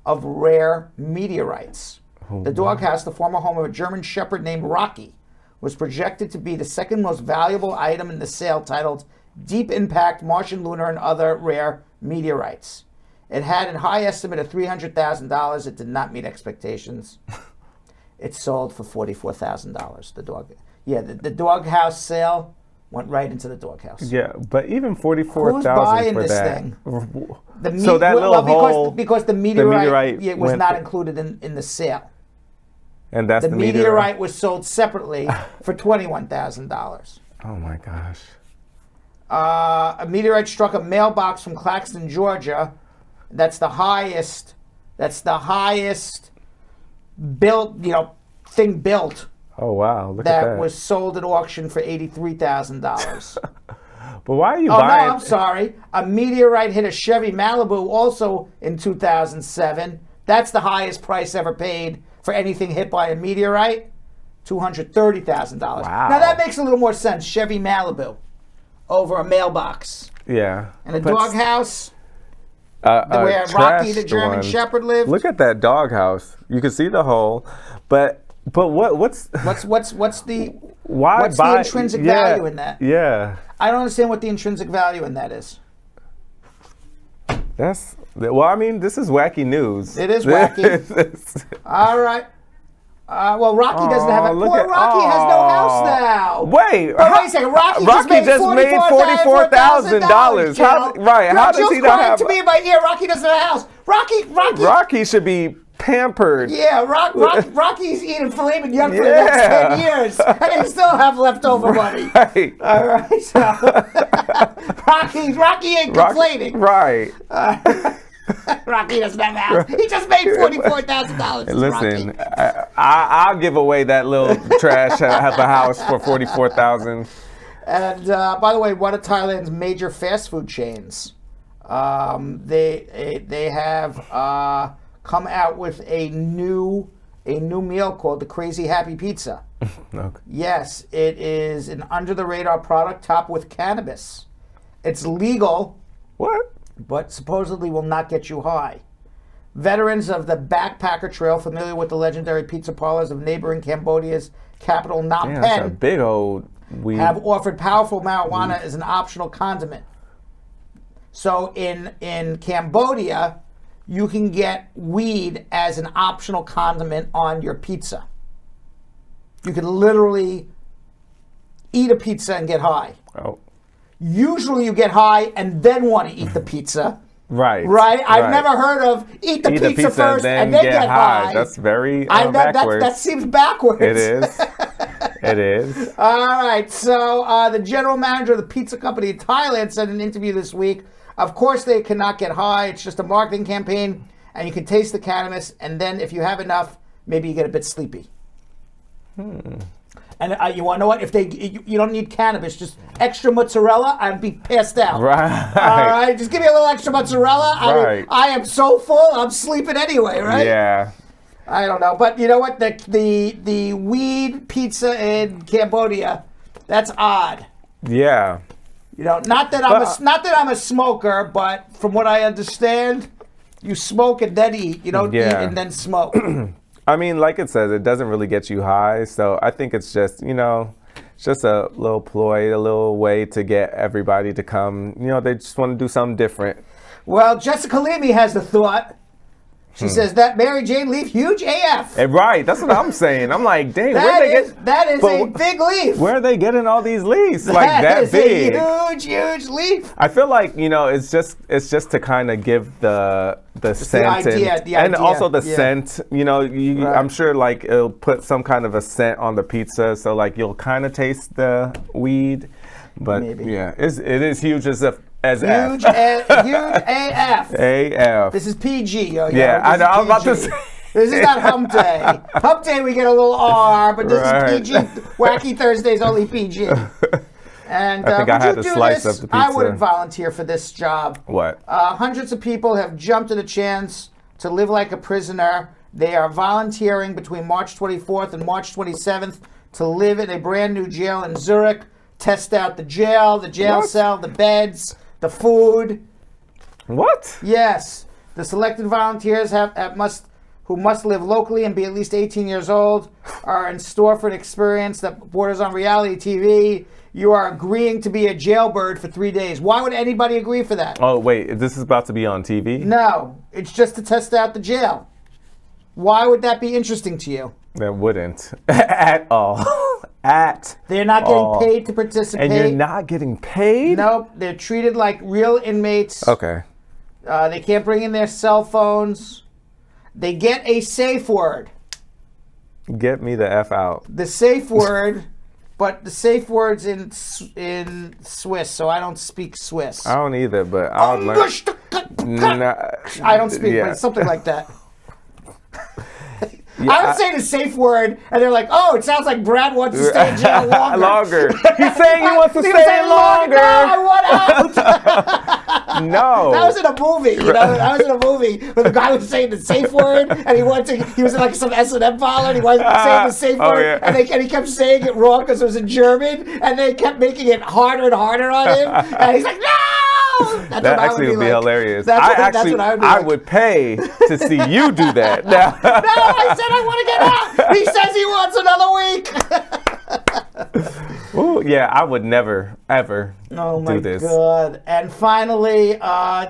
of Rare Meteorites. The doghouse, the former home of a German Shepherd named Rocky, was projected to be the second most valuable item in the sale, titled Deep Impact, Martian, Lunar, and Other Rare Meteorites. It had a high estimate of $300,000. It did not meet expectations. It sold for $44,000. The doghouse sale went right into the doghouse. Yeah, but even $44,000 Who's buying for this that. thing? So that little hole, because the meteorite was went not included in the sale. And that's The meteorite was sold separately for $21,000. Oh my gosh. A meteorite struck a mailbox from Claxton, Georgia. That's the highest built, thing built. Oh wow, look at that. That was sold at auction for $83,000. But why are you buying? buying? No, I'm sorry. A meteorite hit a Chevy Malibu also in 2007. That's the highest price ever paid for anything hit by a meteorite. $230,000. Wow. Now that makes a little more sense. Chevy Malibu over a mailbox. Yeah. And a doghouse. Where Rocky the German Shepherd lived. Look at that doghouse. You can see the hole, but what's the intrinsic yeah, value in that? Yeah. I don't understand what the intrinsic value in that is. I mean, this is wacky news. It is wacky. All right. Well, Rocky doesn't have a... Poor Rocky has no house now. wait. But wait a second, Rocky just made $44,000. How does he not have? To me in my ear, Rocky doesn't have a house. Rocky should be pampered. Yeah, Rocky's eating filet mignon for the next 10 years, and he still have leftover money. Right. All right, so Rocky ain't complaining. Right. Rocky doesn't have a house. He just made $44,000. Listen, I'll give away that little trash have a house for $44,000. And by the way, one of Thailand's major fast food chains, they have come out with a new meal called the Crazy Happy Pizza. Okay. Yes, it is an under the radar product topped with cannabis. It's legal. What? But supposedly will not get you high. Veterans of the Backpacker Trail, familiar with the legendary pizza parlors of neighboring Cambodia's capital, Phnom That's a Penh, big old weed. have offered powerful marijuana as an optional condiment. So in Cambodia, you can get weed as an optional condiment on your pizza. You can literally eat a pizza and get high. Oh. Usually you get high and then want to eat the pizza. Right. I've never heard of eat the pizza first and then get high. That's very backwards. That seems backwards. It is. It is. All right. So the general manager of the pizza company in Thailand said in an interview this week, of course they cannot get high. It's just a marketing campaign, and you can taste the cannabis, and then if you have enough, maybe you get a bit sleepy. And you want to know what? If you don't need cannabis, just extra mozzarella, I'd be passed out. Right. All right, just give me a little extra mozzarella. Right. I am so full, I'm sleeping anyway, right? Yeah. I don't know, but you know what? The weed pizza in Cambodia, that's odd. Yeah. You know, not that I'm a smoker, but from what I understand, you smoke and then eat. You don't eat and then smoke. I mean, like it says, it doesn't really get you high. So I think it's just, it's just a little ploy, a little way to get everybody to come. They just want to do something different. Well, Jessica Leamy has the thought. She says that Mary Jane leaf, huge AF. Right, that's what I'm saying. I'm like, dang, that is a big leaf. Where are they getting all these leaves like that big? A huge leaf. I feel like it's just to kind of give the scent the idea, and also the scent. Right. I'm sure like it'll put some kind of a scent on the pizza, so like you'll kind of taste the weed. But maybe. Yeah, it is huge as F. Huge AF. AF. This is PG. Yeah, I know. I was about to say. This is not Hump Day. Hump Day we get a little R, but this is PG. Wacky Thursday's only PG. And I think I had a slice of the pizza. I wouldn't volunteer for this job. What? Hundreds of people have jumped at a chance to live like a prisoner. They are volunteering between March 24th and March 27th to live in a brand new jail in Zurich. Test out the jail cell, the beds, the food. What? Yes. The selected volunteers who must live locally and be at least 18 years old are in store for an experience that borders on reality TV. You are agreeing to be a jailbird for 3 days. Why would anybody agree for that? Oh, wait. This is about to be on TV? No. It's just to test out the jail. Why would that be interesting to you? That wouldn't. At all. They're not getting paid to participate. And you're not getting paid? Nope. They're treated like real inmates. Okay. They can't bring in their cell phones. They get a safe word. Get me the F out. The safe word, but the safe word's in Swiss, so I don't speak Swiss. I don't either, but I'll learn. I don't speak, but it's something like that. Yeah, I would say the safe word, and they're like, "Oh, it sounds like Brad wants to stay in jail longer." He's saying he wants to stay longer. No, I want out. No, that was in a movie. That was in a movie where the guy was saying the safe word, and he was in like some S&M parlor, and he was saying the safe word, and he kept saying it wrong because it was in German, and they kept making it harder and harder on him, and he's like, "No." That actually would be hilarious. That's what I would pay to see you do that. No, I said I want to get out. He says he wants another week. Ooh, yeah, I would never, ever do this. Oh, my God. And finally,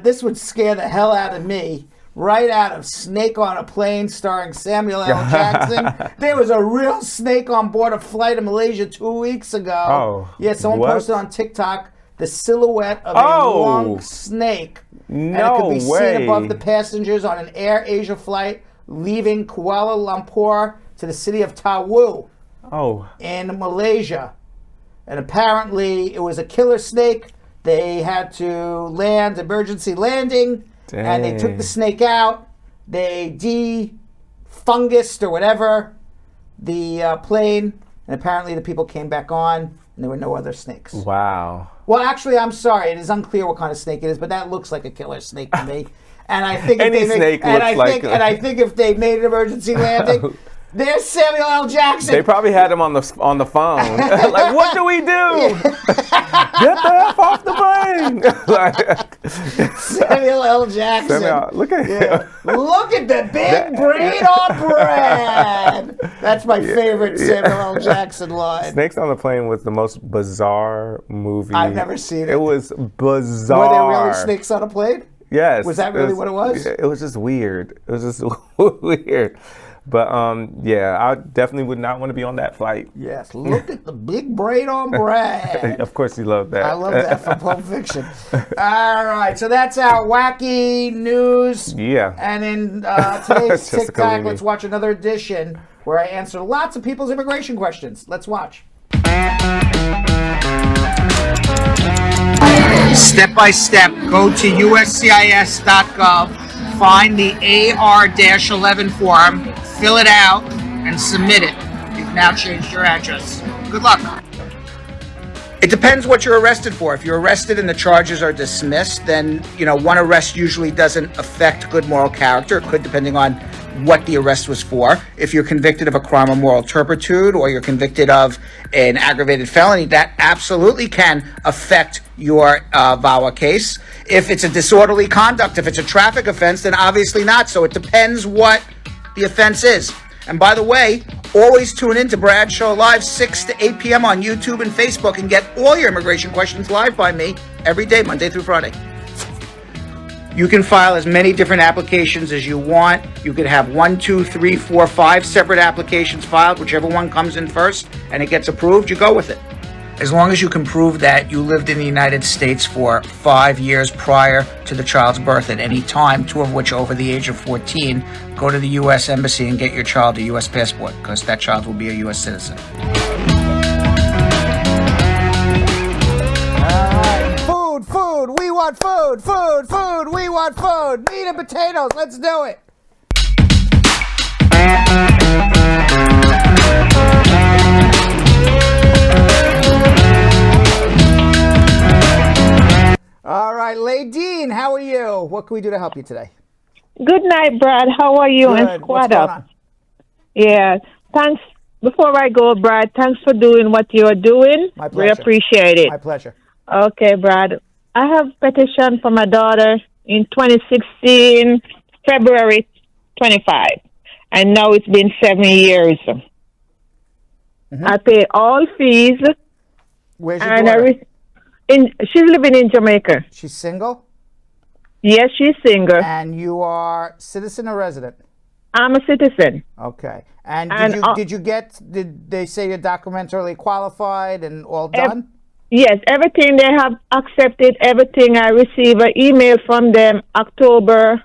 this would scare the hell out of me. right out of Snake on a Plane starring Samuel L. Jackson. There was a real snake on board a flight in Malaysia 2 weeks ago. Oh, yeah, someone what? posted on TikTok the silhouette of a long snake. And it could be seen above the passengers on an Air Asia flight leaving Kuala Lumpur to the city of Tawau in Malaysia. And apparently it was a killer snake. They had to land, emergency landing, and they took the snake out. They defungused or whatever the plane, and apparently the people came back on, and there were no other snakes. Wow. Well, actually, I'm sorry. It is unclear what kind of snake it is, but that looks like a killer snake to me. And I think Any snake looks like. And I think if they made an emergency landing, there's Samuel L. Jackson. They probably had him on the phone. Like, what do we do? Get the F off the plane! Samuel L. Jackson. Look at him. Look at the big brain on bread. That's my favorite Samuel L. Jackson line. Snakes on the Plane was the most bizarre movie. I've never seen it. It was bizarre. Were there really snakes on a plane? Yes. Was that really what it was? It was just weird. It was just weird. But yeah, I definitely would not want to be on that flight. Yes, look at the big brain on bread. Of course you love that. I love that from Pulp Fiction. All right, so that's our wacky news. Yeah. And in today's TikTok, let's watch another edition where I answer lots of people's immigration questions. Let's watch. Step by step, go to uscis.gov, find the AR-11 form, fill it out, and submit it. You've now changed your address. Good luck. It depends what you're arrested for. If you're arrested and the charges are dismissed, then, one arrest usually doesn't affect good moral character. It could, depending on what the arrest was for. If you're convicted of a crime of moral turpitude or you're convicted of an aggravated felony, that absolutely can affect your VAWA case. If it's a disorderly conduct, if it's a traffic offense, then obviously not. So it depends what the offense is. And by the way, always tune in to Brad's Show Live 6 to 8 p.m. on YouTube and Facebook and get all your immigration questions live by me every day, Monday through Friday. You can file as many different applications as you want. You could have 1, 2, 3, 4, 5 separate applications filed. Whichever one comes in first and it gets approved, you go with it. As long as you can prove that you lived in the United States for 5 years prior to the child's birth at any time, 2 of which over the age of 14, go to the U.S. Embassy and get your child a U.S. passport, because that child will be a U.S. citizen. Food, we want food, we want food, meat and potatoes, let's do it. All right, Ladine, how are you? What can we do to help you today? Good night, Brad. How are you? Good. And squad What's going up. on? Yeah. Thanks. Before I go, Brad, thanks for doing what you're doing. My pleasure. We appreciate it. My pleasure. Okay, Brad. I have petition for my daughter in 2016, February 25. And now it's been 7 years. Mm-hmm. I pay all fees. Where's your daughter? She's living in Jamaica. She's single? Yes, she's single. And you are citizen or resident? I'm a citizen. Okay. And did they say you're documentarily qualified and all done? Yes, everything they have accepted, everything. I received an email from them October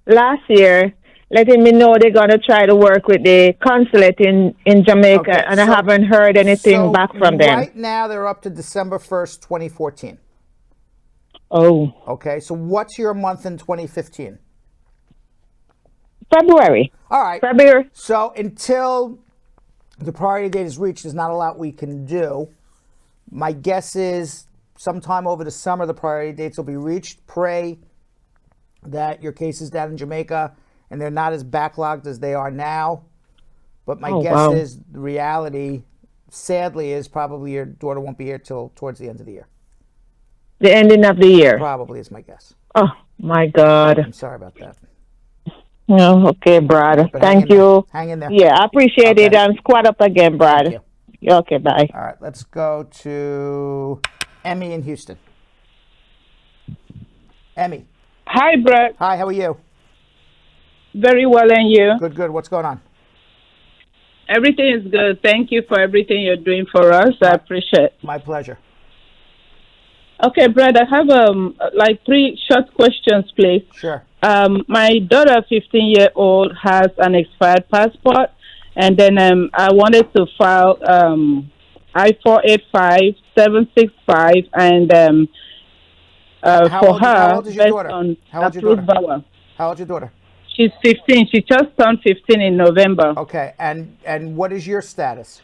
last year letting me know they're going to try to work with the consulate in Jamaica, okay, and I haven't heard anything back from them. Right now they're up to December 1st, 2014. Oh. Okay, so what's your month in 2015? February. All right. February. So until the priority date is reached, there's not a lot we can do. My guess is sometime over the summer, the priority dates will be reached. Pray that your case is down in Jamaica and they're not as backlogged as they are now. But my guess is the reality, sadly, is probably your daughter won't be here till towards the end of the year. The ending of the year? Probably is my guess. Oh, my God. I'm sorry about that. No, okay, Brad. Thank you. Hang in there. Yeah, I appreciate it. And squad up again, Brad. Thank you. Okay, bye. All right, let's go to Emmy in Houston. Emmy. Hi, Brad. Hi, how are you? Very well, and you? Good, good. What's going on? Everything is good. Thank you for everything you're doing for us. I appreciate it. My pleasure. Okay, Brad, I have like 3 short questions, please. Sure. My daughter, 15-year-old, has an expired passport, and then I wanted to file I-485, 765, and for her, how old is your based daughter? on How old is your approved daughter? VAWA. How old's your daughter? She's 15. She just turned 15 in November. Okay, and what is your status?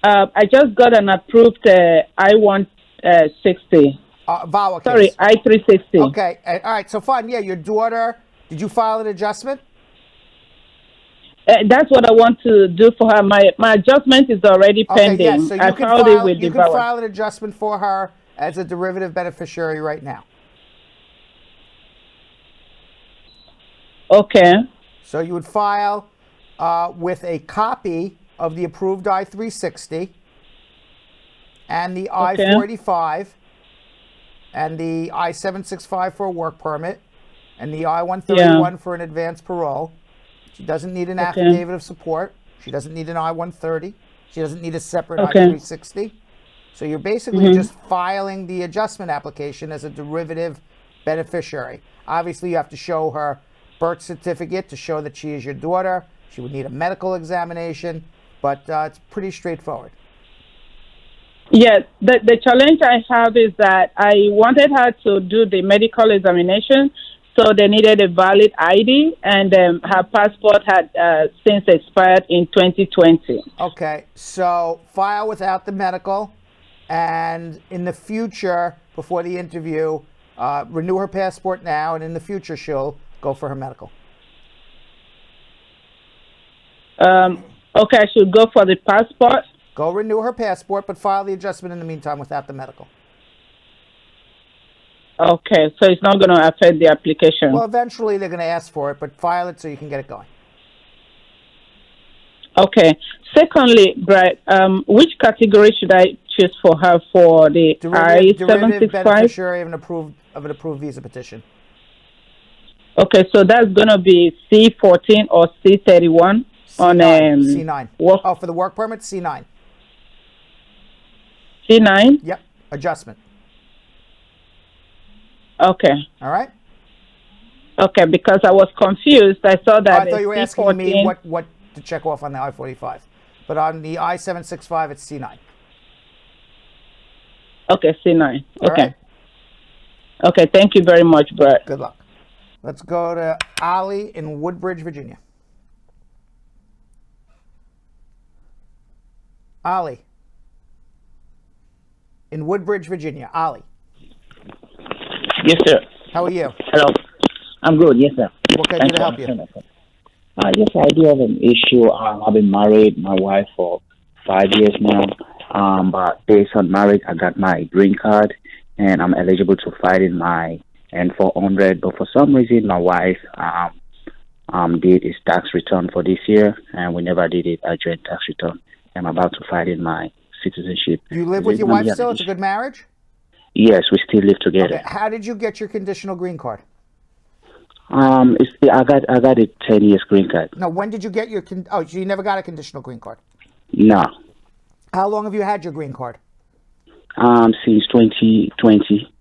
I just got an approved I-160. VAWA case. Sorry, I-360. Okay, all right, so fine. Yeah, your daughter, did you file an adjustment? That's what I want to do for her. My adjustment is already pending. Yes, so you I can filed file, it with you the can VAWA. file an adjustment for her as a derivative beneficiary right now. Okay. So you would file with a copy of the approved I-360 and the I-485 and the I-765 for a work permit and the I-131 for an advance parole. She doesn't need an affidavit of support. She doesn't need an I-130. She doesn't need a separate I-360. So you're basically just filing the adjustment application as a derivative beneficiary. Obviously, you have to show her birth certificate to show that she is your daughter. She would need a medical examination, but it's pretty straightforward. Yes, the challenge I have is that I wanted her to do the medical examination, so they needed a valid ID, and her passport had since expired in 2020. Okay, so file without the medical, and in the future, before the interview, renew her passport now, and in the future she'll go for her medical. Okay, I should go for the passport. Go renew her passport, but file the adjustment in the meantime without the medical. Okay, so it's not going to affect the application. Well, eventually they're going to ask for it, but file it so you can get it going. Okay. Secondly, Brett, which category should I choose for her for the Derivative I-765? beneficiary of an approved visa petition. Okay, so that's going to be C14 or C31 on C9. Work, Oh, for the work permit, C9. C9? Yep, adjustment. Okay. All right. Okay, because I was confused. I saw that I thought you were asking C14, me what to check off on the I-45, but on the I-765, it's C9. Okay, C9. All Okay. right. Okay, thank you very much, Brett. Good luck. Let's go to Ali in Woodbridge, Virginia. Ali. In Woodbridge, Virginia. Ali. Yes, sir. How are you? Hello. I'm good. Yes, sir. What can I do to help you? Yes, I do have an issue. I've been married, my wife, for 5 years now. But based on marriage, I got my green card, and I'm eligible to file in my N400. But for some reason, my wife did his tax return for this year, and we never did it a joint tax return. I'm about to file in my citizenship. You live with your wife still? It's a good marriage? Yes, we still live together. Okay. How did you get your conditional green card? I got a 10 years green card. No, when did you get your... so you never got a conditional green card? No. How long have you had your green card? Since 2020.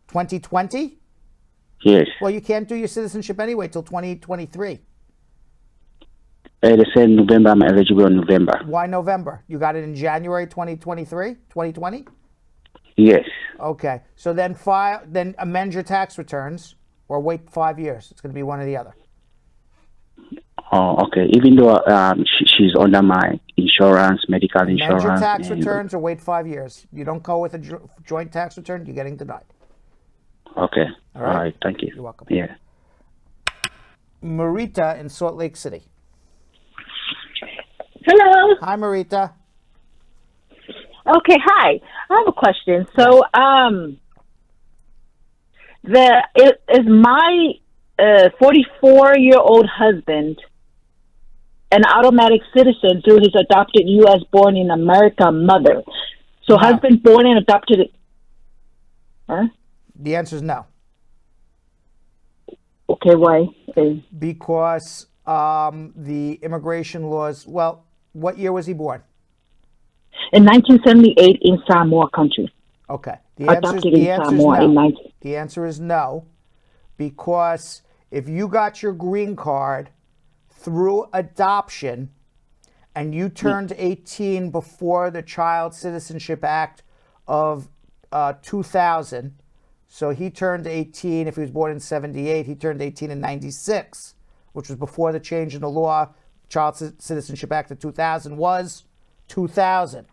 2020? Yes. Well, you can't do your citizenship anyway till 2023. They said November. I'm eligible in November. Why November? You got it in January 2023? 2020? Yes. Okay. So then amend your tax returns or wait 5 years. It's going to be one or the other. Oh, okay. Even though she's under my insurance, medical insurance. Amend your tax returns or wait 5 years. You don't go with a joint tax return, you're getting denied. Okay. All right. All right. Thank you. You're welcome. Yeah. Marita in Salt Lake City. Hello. Hi, Marita. Okay, hi. I have a question. So, is my 44-year-old husband an automatic citizen through his adopted U.S. born in America mother? So, No. husband born and adopted. Huh? The answer is no. Okay, why? Because the immigration laws. Well, what year was he born? In 1978 in Samoa country. Okay. Adopted in Samoa in 19... The answer is no, because if you got your green card through adoption and you turned 18 before the Child Citizenship Act of 2000, so he turned 18, if he was born in 78, he turned 18 in 96, which was before the change in the law. Child Citizenship Act of 2000 was 2000.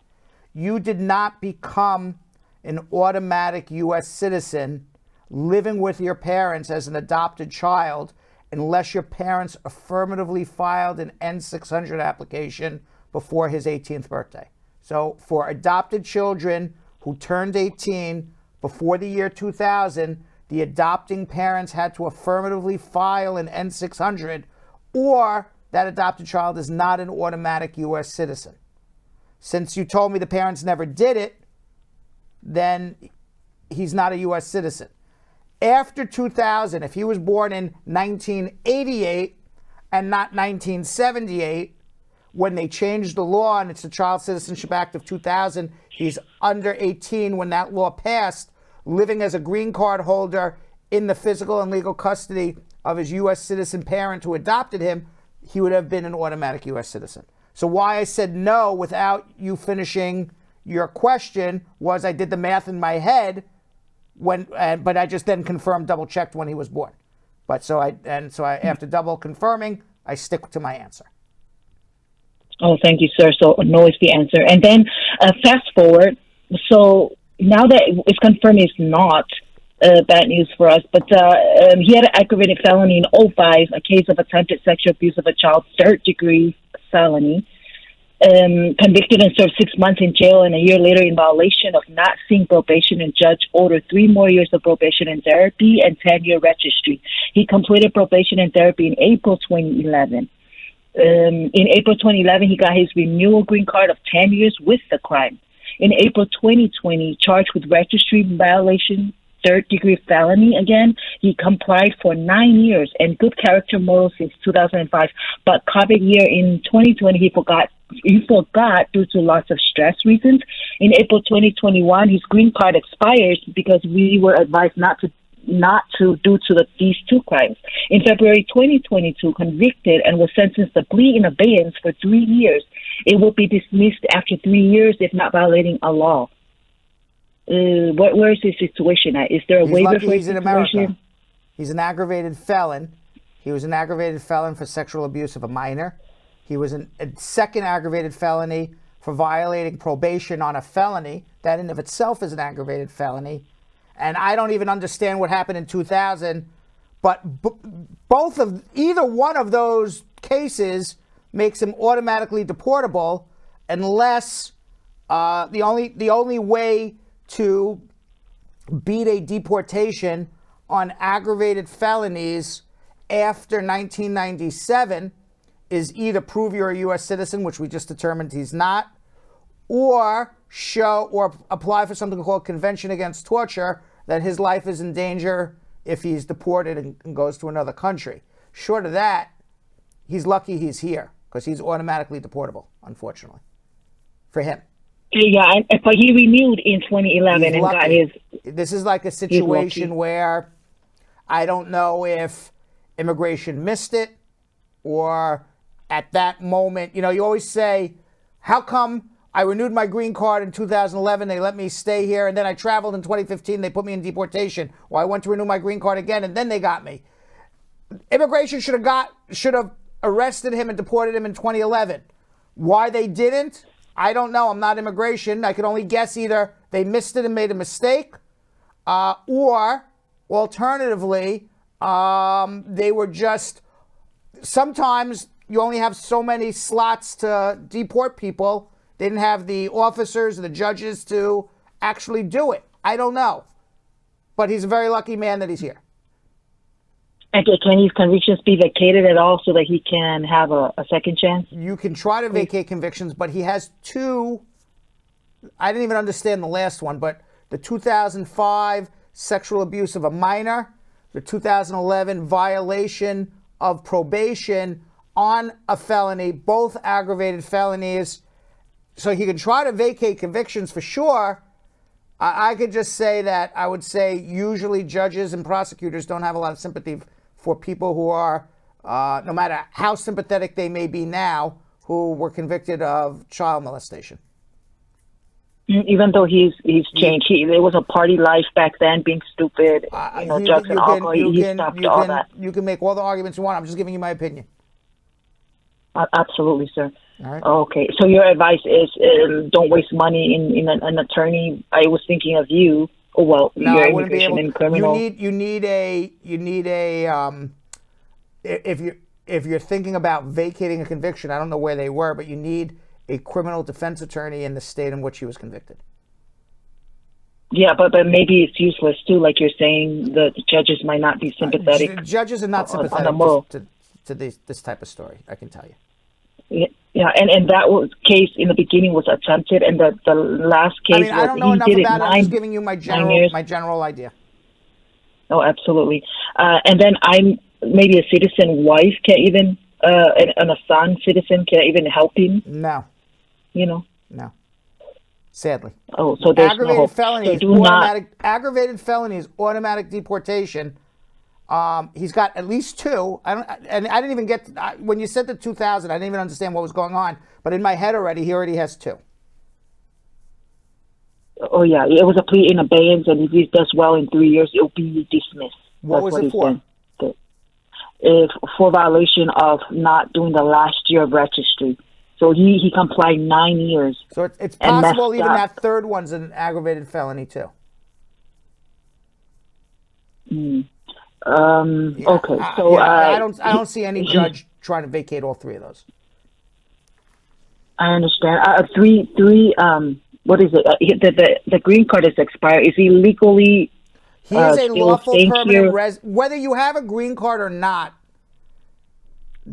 You did not become an automatic U.S. citizen living with your parents as an adopted child unless your parents affirmatively filed an N-600 application before his 18th birthday. So for adopted children who turned 18 before the year 2000, the adopting parents had to affirmatively file an N-600, or that adopted child is not an automatic U.S. citizen. Since you told me the parents never did it, then he's not a U.S. citizen. After 2000, if he was born in 1988 and not 1978, when they changed the law and it's the Child Citizenship Act of 2000, he's under 18 when that law passed, living as a green card holder in the physical and legal custody of his U.S. citizen parent who adopted him, he would have been an automatic U.S. citizen. So why I said no without you finishing your question was I did the math in my head, but I just then confirmed, double checked when he was born. But so after double confirming, I stick to my answer. Oh, thank you, sir. So no is the answer. And then fast forward. So now that it's confirmed it's not bad news for us, but he had an aggravated felony in 2005, a case of attempted sexual abuse of a child, third-degree felony. Convicted and served 6 months in jail, and a year later, in violation of not seeing probation, and judge ordered 3 more years of probation and therapy and 10-year registry. He completed probation and therapy in April 2011. In April 2011, he got his renewal green card of 10 years with the crime. In April 2020, charged with registry violation, third-degree felony again. He complied for 9 years and good character moral since 2005. But COVID year in 2020, he forgot due to lots of stress reasons. In April 2021, his green card expires because we were advised not to due to these 2 crimes. In February 2022, convicted and was sentenced to plea in abeyance for 3 years. It will be dismissed after 3 years if not violating a law. Where is his situation at? Is there a waiver for his situation? He's in America. He's an aggravated felon. He was an aggravated felon for sexual abuse of a minor. He was a second aggravated felony for violating probation on a felony. That in of itself is an aggravated felony. And I don't even understand what happened in 2000, but either one of those cases makes him automatically deportable unless the only way to beat a deportation on aggravated felonies after 1997 is either prove you're a U.S. citizen, which we just determined he's not, or apply for something called Convention Against Torture, that his life is in danger if he's deported and goes to another country. Short of that, he's lucky he's here because he's automatically deportable, unfortunately, for him. Yeah, but he renewed in 2011 and got his... This is like a situation where I don't know if immigration missed it or at that moment, you always say, how come I renewed my green card in 2011, they let me stay here, and then I traveled in 2015, they put me in deportation, or I went to renew my green card again, and then they got me. Immigration should have arrested him and deported him in 2011. Why they didn't, I don't know. I'm not immigration. I could only guess either they missed it and made a mistake, or alternatively, they were just, sometimes you only have so many slots to deport people. They didn't have the officers and the judges to actually do it. I don't know. But he's a very lucky man that he's here. And can his convictions be vacated at all so that he can have a second chance? You can try to vacate convictions, but he has 2. I didn't even understand the last one, but the 2005 sexual abuse of a minor, the 2011 violation of probation on a felony, both aggravated felonies. So he can try to vacate convictions for sure. I could just say that I would say usually judges and prosecutors don't have a lot of sympathy for people who are, no matter how sympathetic they may be now, who were convicted of child molestation. Even though he's changed, there was a party life back then, being stupid, drugs and alcohol. He stopped all that. You can make all the arguments you want. I'm just giving you my opinion. Absolutely, sir. All right. Okay, so your advice is don't waste money in an attorney. I was thinking of you. Oh well, no, your I wouldn't be able. And criminal. You need a if you're thinking about vacating a conviction, I don't know where they were, but you need a criminal defense attorney in the state in which he was convicted. Yeah, but maybe it's useless too. Like you're saying, the judges might not be sympathetic. Judges are not sympathetic to this type of story. I can tell you. Yeah, and that was case in the beginning was attempted, and the last case. I mean, I don't know enough about it. I'm just giving you my general idea. Oh, absolutely. And then I'm maybe a citizen wife can't even, and a son citizen can't even help him. No. No. Sadly. Oh, so there's aggravated felony. Aggravated felony is automatic deportation. He's got at least two. I didn't even get when you said the 2000. I didn't even understand what was going on. But in my head he already has two. Oh yeah, it was a plea in abeyance, and if he does well in 3 years, it'll be dismissed. What was it for? For violation of not doing the last year of registry. So he complied 9 years. So it's possible even that third one's an aggravated felony too. Okay, so I don't see any judge trying to vacate all three of those. I understand. Three. What is it? The green card is expired. Is he legally? He is a lawful permanent resident. Whether you have a green card or not,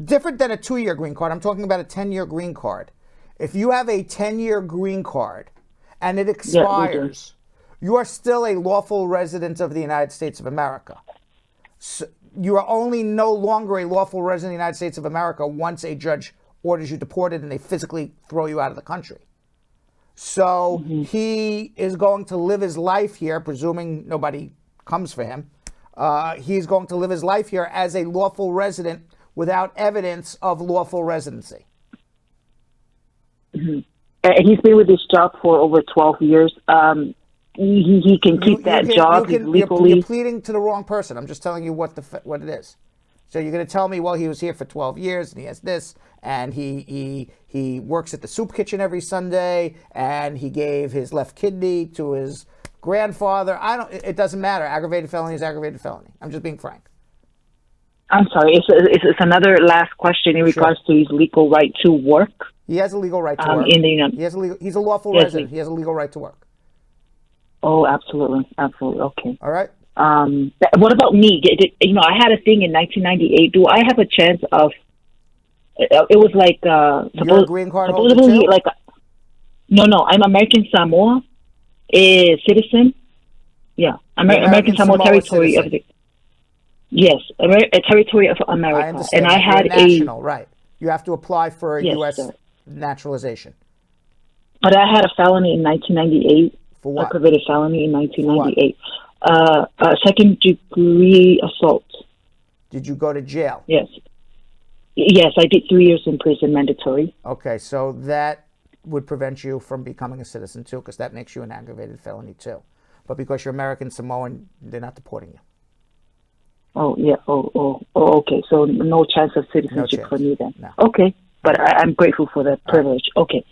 different than a 2-year green card. I'm talking about a 10-year green card. If you have a 10-year green card and it expires, you are still a lawful resident of the United States of America. So you are only no longer a lawful resident of the United States of America once a judge orders you deported and they physically throw you out of the country. So he is going to live his life here, presuming nobody comes for him. He's going to live his life here as a lawful resident without evidence of lawful residency. And he's been with this job for over 12 years. He can keep that job. You're pleading to the wrong person. I'm just telling you what it is. So you're going to tell me, well, he was here for 12 years and he has this, and he works at the soup kitchen every Sunday, and he gave his left kidney to his grandfather. It doesn't matter. Aggravated felony is aggravated felony. I'm just being frank. I'm sorry. It's another last question in regards to his legal right to work. He has a legal right to work. He's a lawful resident. He has a legal right to work. Oh, absolutely. Okay. All right. What about me? I had a thing in 1998. Do I have a chance of? It was like you're a green card holder too? No. I'm American Samoa, a citizen. Yeah, American Samoa territory of the. Yes, a territory of America. I understand. And I had national, right? You have to apply for a U.S. naturalization. But I had a felony in 1998. For what? Aggravated felony in 1998. Second-degree assault. Did you go to jail? Yes. Yes, I did 3 years in prison, mandatory. Okay, so that would prevent you from becoming a citizen too, because that makes you an aggravated felony too. But because you're American Samoan, they're not deporting you. Oh, yeah. Okay. So no chance of citizenship for me then. No. Okay, but I'm grateful for the privilege. Right. Okay.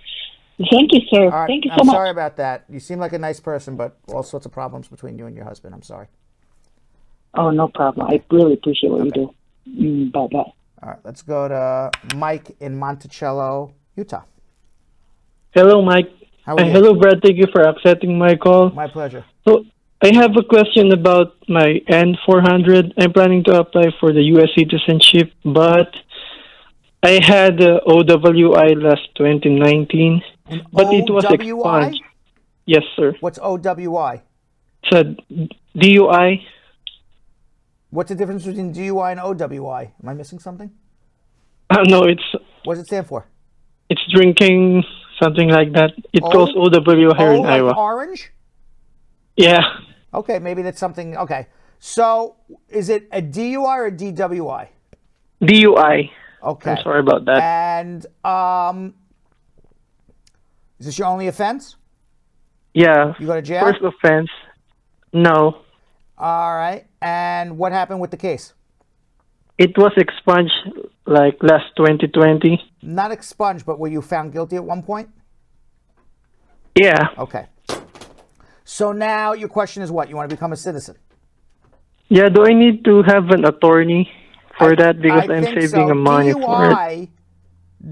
Thank you, sir. Right. Thank you so much. I'm sorry about that. You seem like a nice person, but all sorts of problems between you and your husband. I'm sorry. Oh, no problem. I really appreciate what you do. Bye-bye. All right, let's go to Mike in Monticello, Utah. Hello, Mike. How are you? Hello, Brad. Thank you for accepting my call. My pleasure. So, I have a question about my N400. I'm planning to apply for the U.S. citizenship, but I had OWI last 2019, but it was expunged. Yes, sir. What's OWI? It's a DUI. What's the difference between DUI and OWI? Am I missing something? No, What does it stand for? it's drinking, something like that. It calls OW here in like Iowa. orange? Yeah. Okay, maybe that's something. Okay. So is it a DUI or a DWI? DUI. Okay. I'm sorry about that. And is this your only offense? Yeah. You go to jail? First offense. No. All right. And what happened with the case? It was expunged like last 2020. Not expunged, but were you found guilty at one point? Yeah. Okay. So now your question is what? You want to become a citizen? Yeah, do I need to have an attorney for that because I'm think saving so. money for it?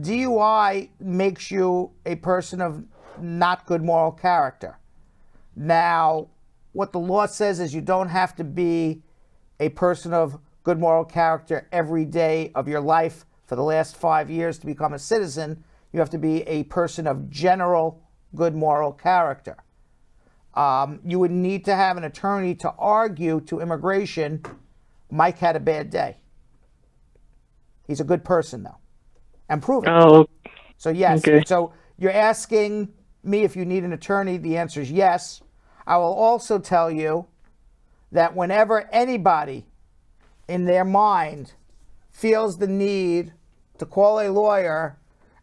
DUI makes you a person of not good moral character. Now, what the law says is you don't have to be a person of good moral character every day of your life for the last 5 years to become a citizen. You have to be a person of general good moral character. You would need to have an attorney to argue to immigration, Mike had a bad day. He's a good person, though. And prove it. Oh, so, yes. okay. So, you're asking me if you need an attorney. The answer is yes. I will also tell you that whenever anybody in their mind feels the need to call a lawyer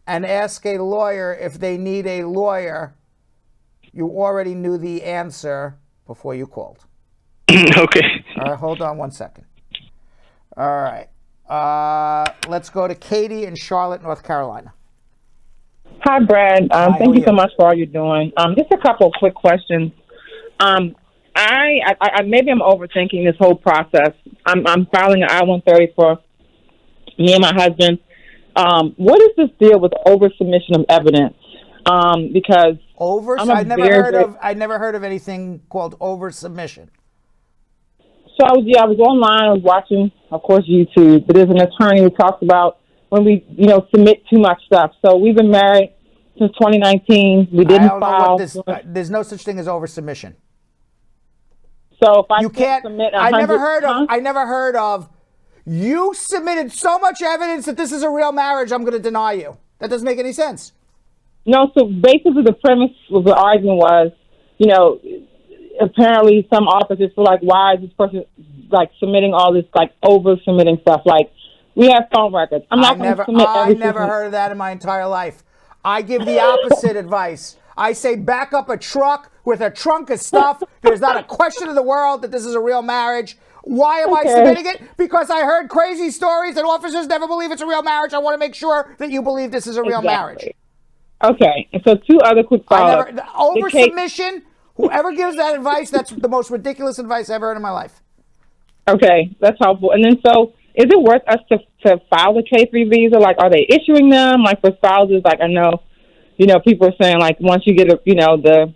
and ask a lawyer if they need a lawyer, you already knew the answer before you called. Okay. All right, hold on one second. All right. Let's go to Katie in Charlotte, North Carolina. Hi, Brad. Thank you so much for all you're doing. Just a couple of quick questions. I maybe I'm overthinking this whole process. I'm filing an I-130 for me and my husband. What is this deal with over-submission of evidence? Because I never heard of anything called over-submission. So I was online. I was watching, of course, YouTube. But there's an attorney who talks about when we, submit too much stuff. So we've been married since 2019. We didn't file. There's no such thing as over-submission. So if you can't submit, I never heard of. You submitted so much evidence that this is a real marriage. I'm going to deny you. That doesn't make any sense. No. So basically, the premise of the argument was, apparently some officers were like, why is this person submitting all this over submitting stuff? Like, we have phone records. I'm not going to submit everything. I never heard of that in my entire life. I give the opposite advice. I say back up a truck with a trunk of stuff. There's not a question in the world that this is a real marriage. Why am I submitting it? Because I heard crazy stories that officers never believe it's a real marriage. I want to make sure that you believe this is a real marriage. Okay. And so two other quick follow-ups. Over submission, whoever gives that advice, that's the most ridiculous advice I've ever heard in my life. Okay. That's helpful. And then so is it worth us to file the K-3 visa? Like, are they issuing them? Like, for spouses, I know, people are saying, once you get the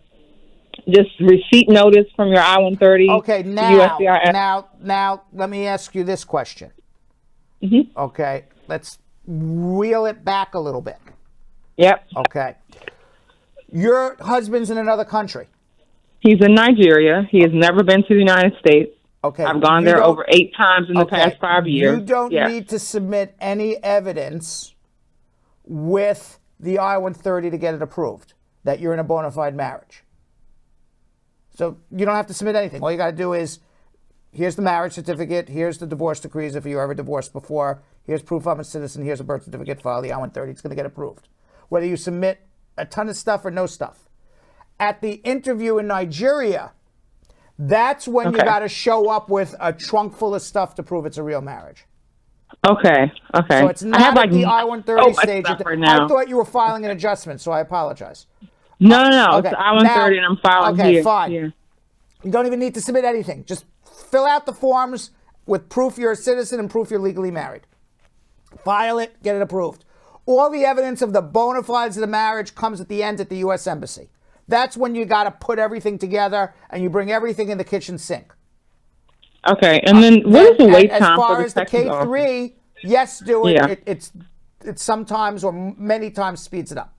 receipt notice from your I-130. Okay, now, let me ask you this question. Mm-hmm. Okay, let's reel it back a little bit. Yep. Okay. Your husband's in another country. He's in Nigeria. He has never been to the United States. Okay. I've gone there over 8 times in the past 5 years. You don't need to submit any evidence with the I-130 to get it approved that you're in a bona fide marriage. So you don't have to submit anything. All you got to do is, here's the marriage certificate, here's the divorce decrees if you were ever divorced before, here's proof I'm a citizen, here's a birth certificate, file the I-130, it's going to get approved. Whether you submit a ton of stuff or no stuff. At the interview in Nigeria, that's when you got to show up with a trunk full of stuff to prove it's a real marriage. Okay. So it's not at the I-130 stage. I thought you were filing an adjustment, so I apologize. No. Okay. It's I-130 and I'm filing here. Okay, fine. Here. You don't even need to submit anything. Just fill out the forms with proof you're a citizen and proof you're legally married. File it, get it approved. All the evidence of the bona fides of the marriage comes at the end at the U.S. Embassy. That's when you got to put everything together and you bring everything in the kitchen sink. Okay, and then what is the wait time as far for as the K3? Yes, do it. Yeah. It's sometimes or many times speeds it up.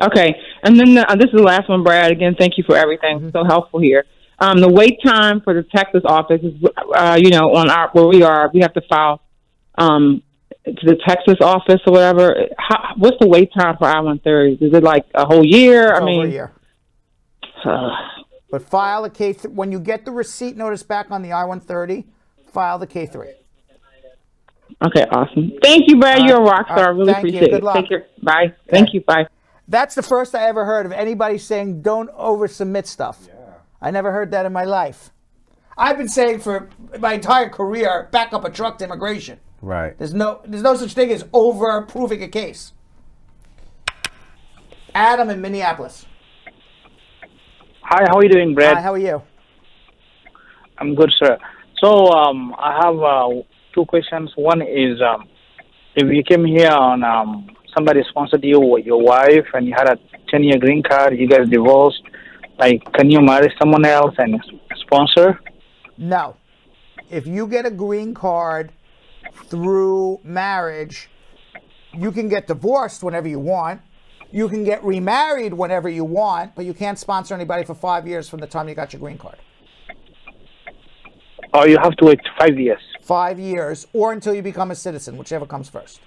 Okay, and then this is the last one, Brad. Again, thank you for everything. So helpful here. The wait time for the Texas office is, on where we are, we have to file to the Texas office or whatever. What's the wait time for I-130? Is it like a whole year? It's over a year. But file a K3 when you get the receipt notice back on the I-130. File the K3. Okay, awesome. Thank you, Brad. You're a rock star. I really appreciate it. Good luck. Take care. Bye. Thank you. Bye. That's the first I ever heard of anybody saying don't oversubmit stuff. Yeah. I never heard that in my life. I've been saying for my entire career, back up a truck to immigration. Right. There's no such thing as over proving a case. Adam in Minneapolis. Hi, how are you doing, Brad? Hi, how are you? I'm good, sir. So I have two questions. One is if you came here on somebody sponsored you with your wife and you had a 10-year green card, you guys divorced, like, can you marry someone else and sponsor? No. If you get a green card through marriage, you can get divorced whenever you want. You can get remarried whenever you want, but you can't sponsor anybody for 5 years from the time you got your green card. Or you have to wait 5 years? 5 years, or until you become a citizen, whichever comes first.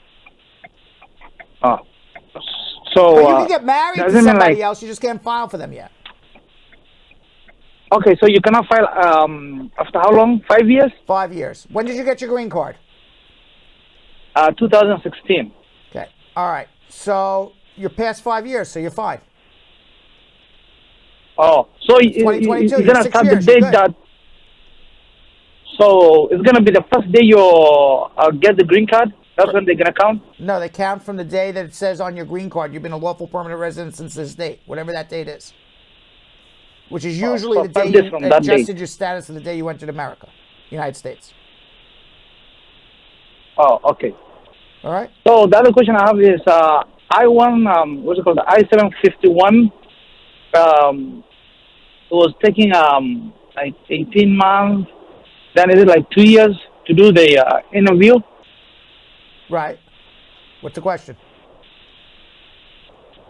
So but you can get married to somebody else, you just can't file for them yet. Okay, so you cannot file after how long? 5 years? 5 years. When did you get your green card? 2016. Okay, all right. So you're past 5 years, so you're fine. Oh, so it's going to start the date that... So it's going to be the first day you get the green card? That's when they're going to count? No, they count from the day that it says on your green card you've been a lawful permanent resident since this date, whatever that date is. Which is usually the day you adjusted your status to the day you entered America, United States. Oh, okay. All right. So the other question I have is I-1, what's it called, the I-751, it was taking like 18 months, then is it like 2 years to do the interview? Right. What's the question?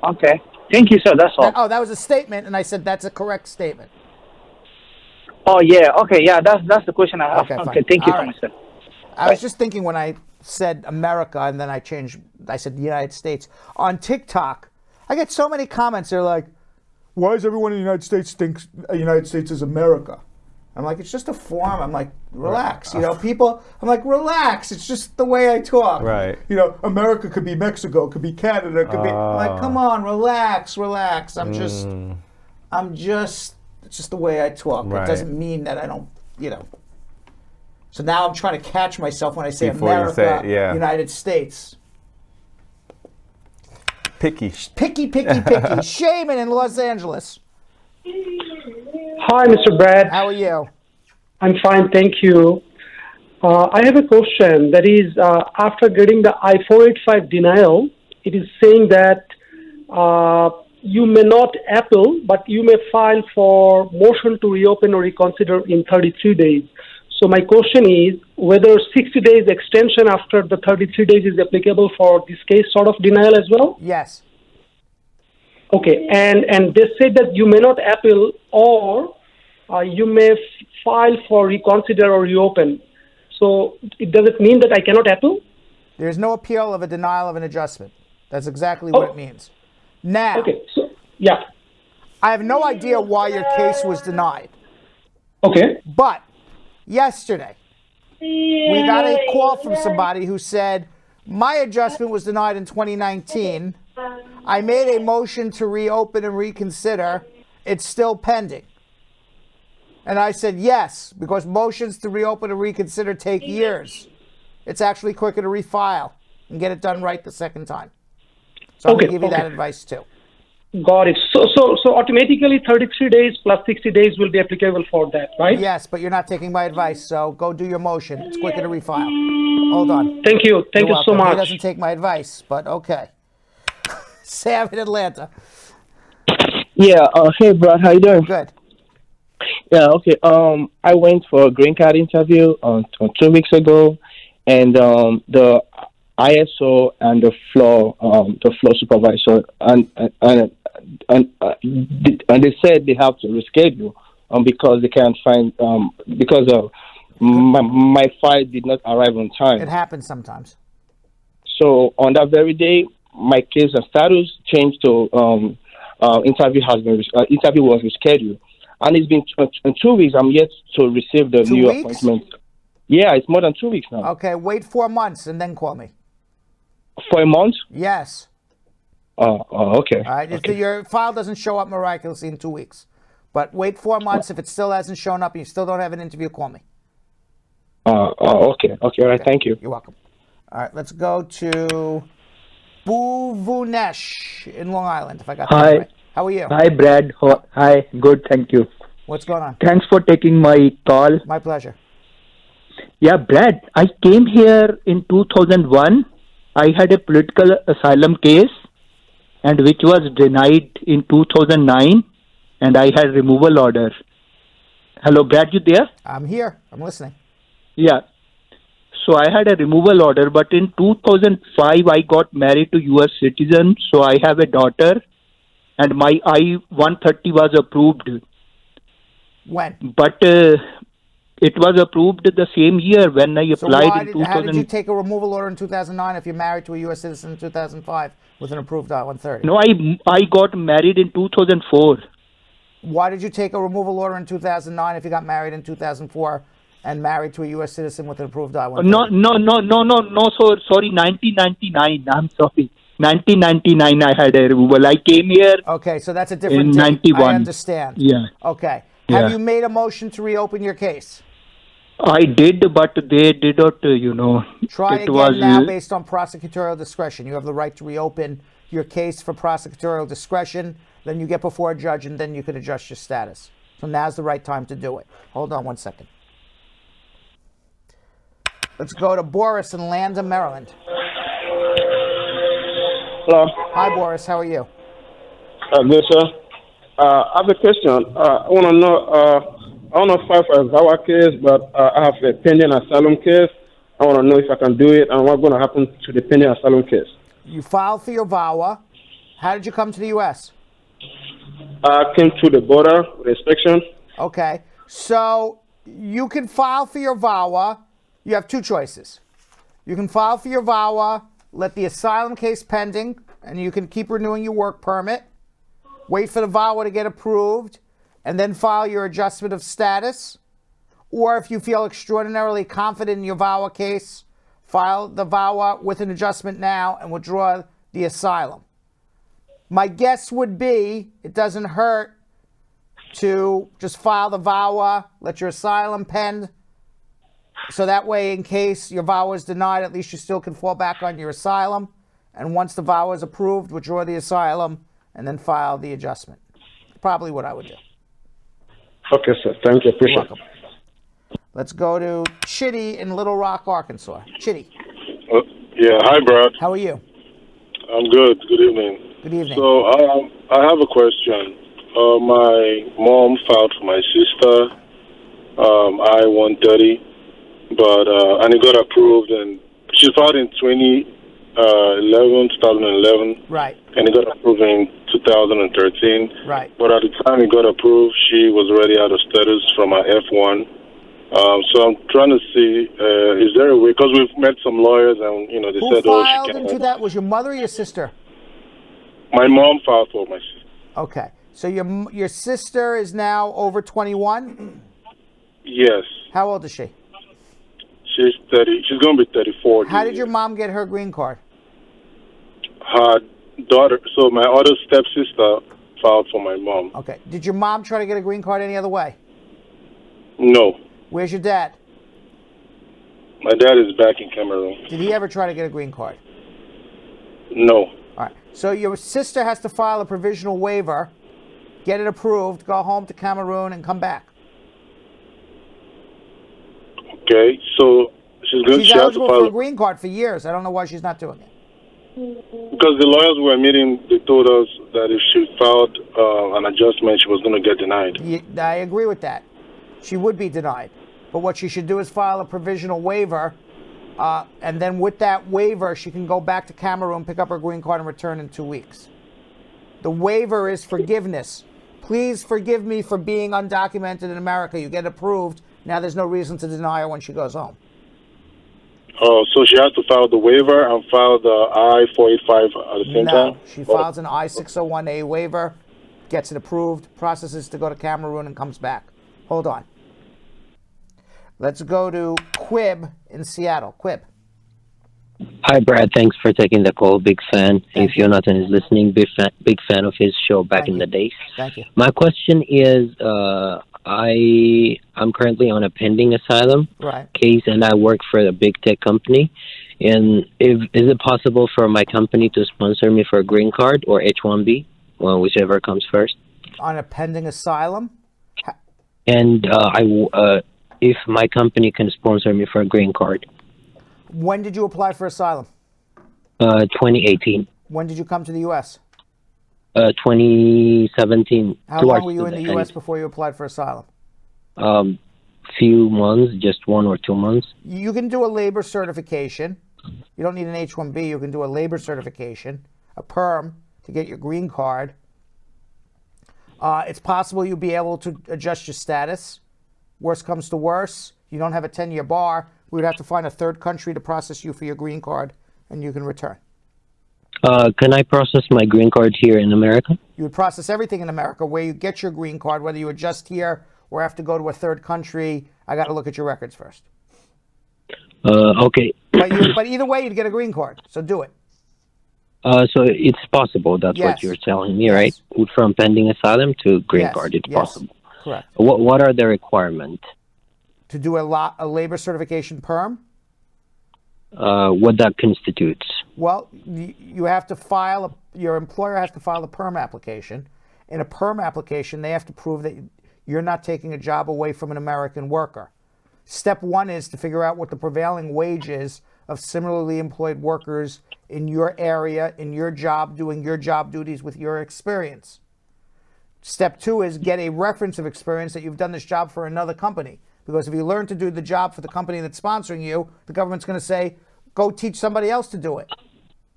Okay. Thank you, sir. That's all. That was a statement, and I said that's a correct statement. Oh, yeah. Okay, yeah, that's the question I have. Okay, thank you so much, sir. I was just thinking when I said America, and then I said the United States. On TikTok, I get so many comments. They're like, why does everyone in the United States think the United States is America? I'm like, it's just a form. I'm like, relax. You know, people, I'm like, relax. It's just the way I talk. Right. You know, America could be Mexico, could be Canada, could be, I'm like, come on, relax. I'm just, it's just the way I talk. Right. It doesn't mean that I don't, So now I'm trying to catch myself when I say America, United States. Picky. Picky. Shaman in Los Angeles. Hi, Mr. Brad. How are you? I'm fine, thank you. I have a question. That is, after getting the I-485 denial, it is saying that you may not appeal, but you may file for motion to reopen or reconsider in 33 days. So my question is whether 60 days extension after the 33 days is applicable for this case sort of denial as well? Yes. Okay, and they said that you may not appeal or you may file for reconsider or reopen. So does it mean that I cannot appeal? There's no appeal of a denial of an adjustment. That's exactly what it means. Now, okay, so, yeah. I have no idea why your case was denied. Okay. But yesterday, we got a call from somebody who said, my adjustment was denied in 2019. I made a motion to reopen and reconsider. It's still pending. And I said, yes, because motions to reopen and reconsider take years. It's actually quicker to refile and get it done right the second time. So I'm going to give you that advice too. Got it. So automatically 33 days plus 60 days will be applicable for that, right? Yes, but you're not taking my advice, so go do your motion. It's quicker to refile. Hold on. Thank you. Thank you so much. He doesn't take my advice, but okay. Sam in Atlanta. Yeah. Hey, Brad. How you doing? Good. Yeah. Okay. I went for a green card interview 2 weeks ago, and the ISO and the floor supervisor and they said they have to reschedule because they can't find because of my file did not arrive on time. It happens sometimes. So on that very day, my case and status changed to interview was rescheduled, and it's been 2 weeks. I'm yet to receive the 2 new weeks? appointment. Yeah, it's more than 2 weeks now. Okay, wait 4 months and then call me. 4 months? Yes. Okay. All right. Okay. Your file doesn't show up miraculously in 2 weeks, but wait 4 months. If it still hasn't shown up and you still don't have an interview, call me. Okay. All right. Thank you. You're welcome. All right. Let's go to Bhuvanesh in Long Island. If I got that Hi. right. How are you? Hi, Brad. Hi. Good. Thank you. What's going on? Thanks for taking my call. My pleasure. Yeah, Brad, I came here in 2001. I had a political asylum case, and which was denied in 2009, and I had removal order. Hello, Brad, you there? I'm here. I'm listening. Yeah. So I had a removal order, but in 2005, I got married to U.S. citizen, so I have a daughter, and my I-130 was approved. When? But it was approved the same year when I applied in 2000. How did you take a removal order in 2009 if you're married to a U.S. citizen in 2005 with an approved I-130? No, I got married in 2004. Why did you take a removal order in 2009 if you got married in 2004 and married to a U.S. citizen with an approved I-130? No, sorry, 1999. I'm sorry. 1999 I had a removal. I came here. Okay, so that's a different in date. 91. I understand. Yeah. Okay. Yeah. Have you made a motion to reopen your case? I did, but they did not, Try it again was, now based on prosecutorial discretion. You have the right to reopen your case for prosecutorial discretion. Then you get before a judge, and then you can adjust your status. So now's the right time to do it. Hold on 1 second. Let's go to Boris in Landa, Maryland. Hello. Hi, Boris. How are you? Good, sir. I have a question. I want to know. I want to file for a VAWA case, but I have a pending asylum case. I want to know if I can do it and what's going to happen to the pending asylum case. You filed for your VAWA. How did you come to the U.S.? I came to the border with inspection. Okay. So you can file for your VAWA. You have two choices. You can file for your VAWA, let the asylum case pending, and you can keep renewing your work permit. Wait for the VAWA to get approved, and then file your adjustment of status. Or if you feel extraordinarily confident in your VAWA case, file the VAWA with an adjustment now and withdraw the asylum. My guess would be it doesn't hurt to just file the VAWA, let your asylum pend, so that way in case your VAWA is denied, at least you still can fall back on your asylum. And once the VAWA is approved, withdraw the asylum and then file the adjustment. Probably what I would do. Okay, sir. Thank you. Appreciate it. Let's go to Chitty in Little Rock, Arkansas. Chitty. Yeah, hi, Brad. How are you? I'm good. Good evening. Good evening. So I have a question. My mom filed for my sister, I-130, but and it got approved, and she filed in 2011, right, and it got approved in 2013. Right. But at the time it got approved, she was already out of status from her F1. So I'm trying to see, is there a way, because we've met some lawyers and, they Who said, filed she can't. into that? Was your mother or your sister? My mom filed for my sister. Okay. So your sister is now over 21? Yes. How old is she? She's 30. She's going to be 34. How did your mom get her green card? Her daughter, so my other stepsister filed for my mom. Okay. Did your mom try to get a green card any other way? No. Where's your dad? My dad is back in Cameroon. Did he ever try to get a green card? No. All right. So your sister has to file a provisional waiver, get it approved, go home to Cameroon, and come back. Okay. So she's eligible for a green card for years. I don't know why she's not doing it. Because the lawyers we were meeting, they told us that if she filed an adjustment, she was going to get denied. I agree with that. She would be denied. But what she should do is file a provisional waiver, and then with that waiver, she can go back to Cameroon, pick up her green card, and return in 2 weeks. The waiver is forgiveness. please forgive me for being undocumented in America. You get approved. Now there's no reason to deny her when she goes home. Oh, so she has to file the waiver and file the I-485 at the same time? No, she files an I-601A waiver, gets it approved, processes to go to Cameroon, and comes back. Hold on. Let's go to Quib in Seattle. Quib. Hi, Brad. Thanks for taking the call. Big fan. If Jonathan is listening, big fan of his show back in the days. Thank you. My question is, I'm currently on a pending asylum case, and I work for a big tech company. And is it possible for my company to sponsor me for a green card or H-1B, well, whichever comes first? On a pending asylum? And if my company can sponsor me for a green card. When did you apply for asylum? 2018. When did you come to the U.S.? 2017. How long were you in the U.S. before you applied for asylum? Few months, just 1 or 2 months. You can do a labor certification. You don't need an H-1B. You can do a labor certification, a perm, to get your green card. It's possible you'll be able to adjust your status. Worst comes to worst, you don't have a 10-year bar. We would have to find a third country to process you for your green card, and you can return. Can I process my green card here in America? You would process everything in America. Where you get your green card, whether you adjust here or have to go to a third country, I got to look at your records first. Okay. But either way, you'd get a green card, so do it. So it's possible. That's what you're telling me, right? From pending asylum to green card, it's possible. Correct. What are the requirements? To do a labor certification perm? What that constitutes? Well, you have to file, your employer has to file a perm application. In a perm application, they have to prove that you're not taking a job away from an American worker. Step one is to figure out what the prevailing wage is of similarly employed workers in your area, in your job, doing your job duties with your experience. Step two is get a reference of experience that you've done this job for another company. Because if you learn to do the job for the company that's sponsoring you, the government's going to say, go teach somebody else to do it,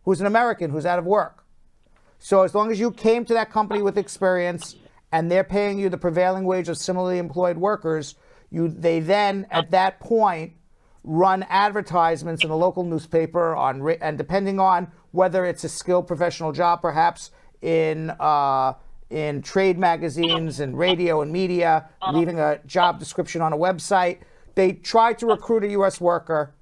who's an American, who's out of work. So as long as you came to that company with experience and they're paying you the prevailing wage of similarly employed workers, they then, at that point, run advertisements in a local newspaper and depending on whether it's a skilled professional job, perhaps in trade magazines and radio and media, leaving a job description on a website. They try to recruit a U.S. worker.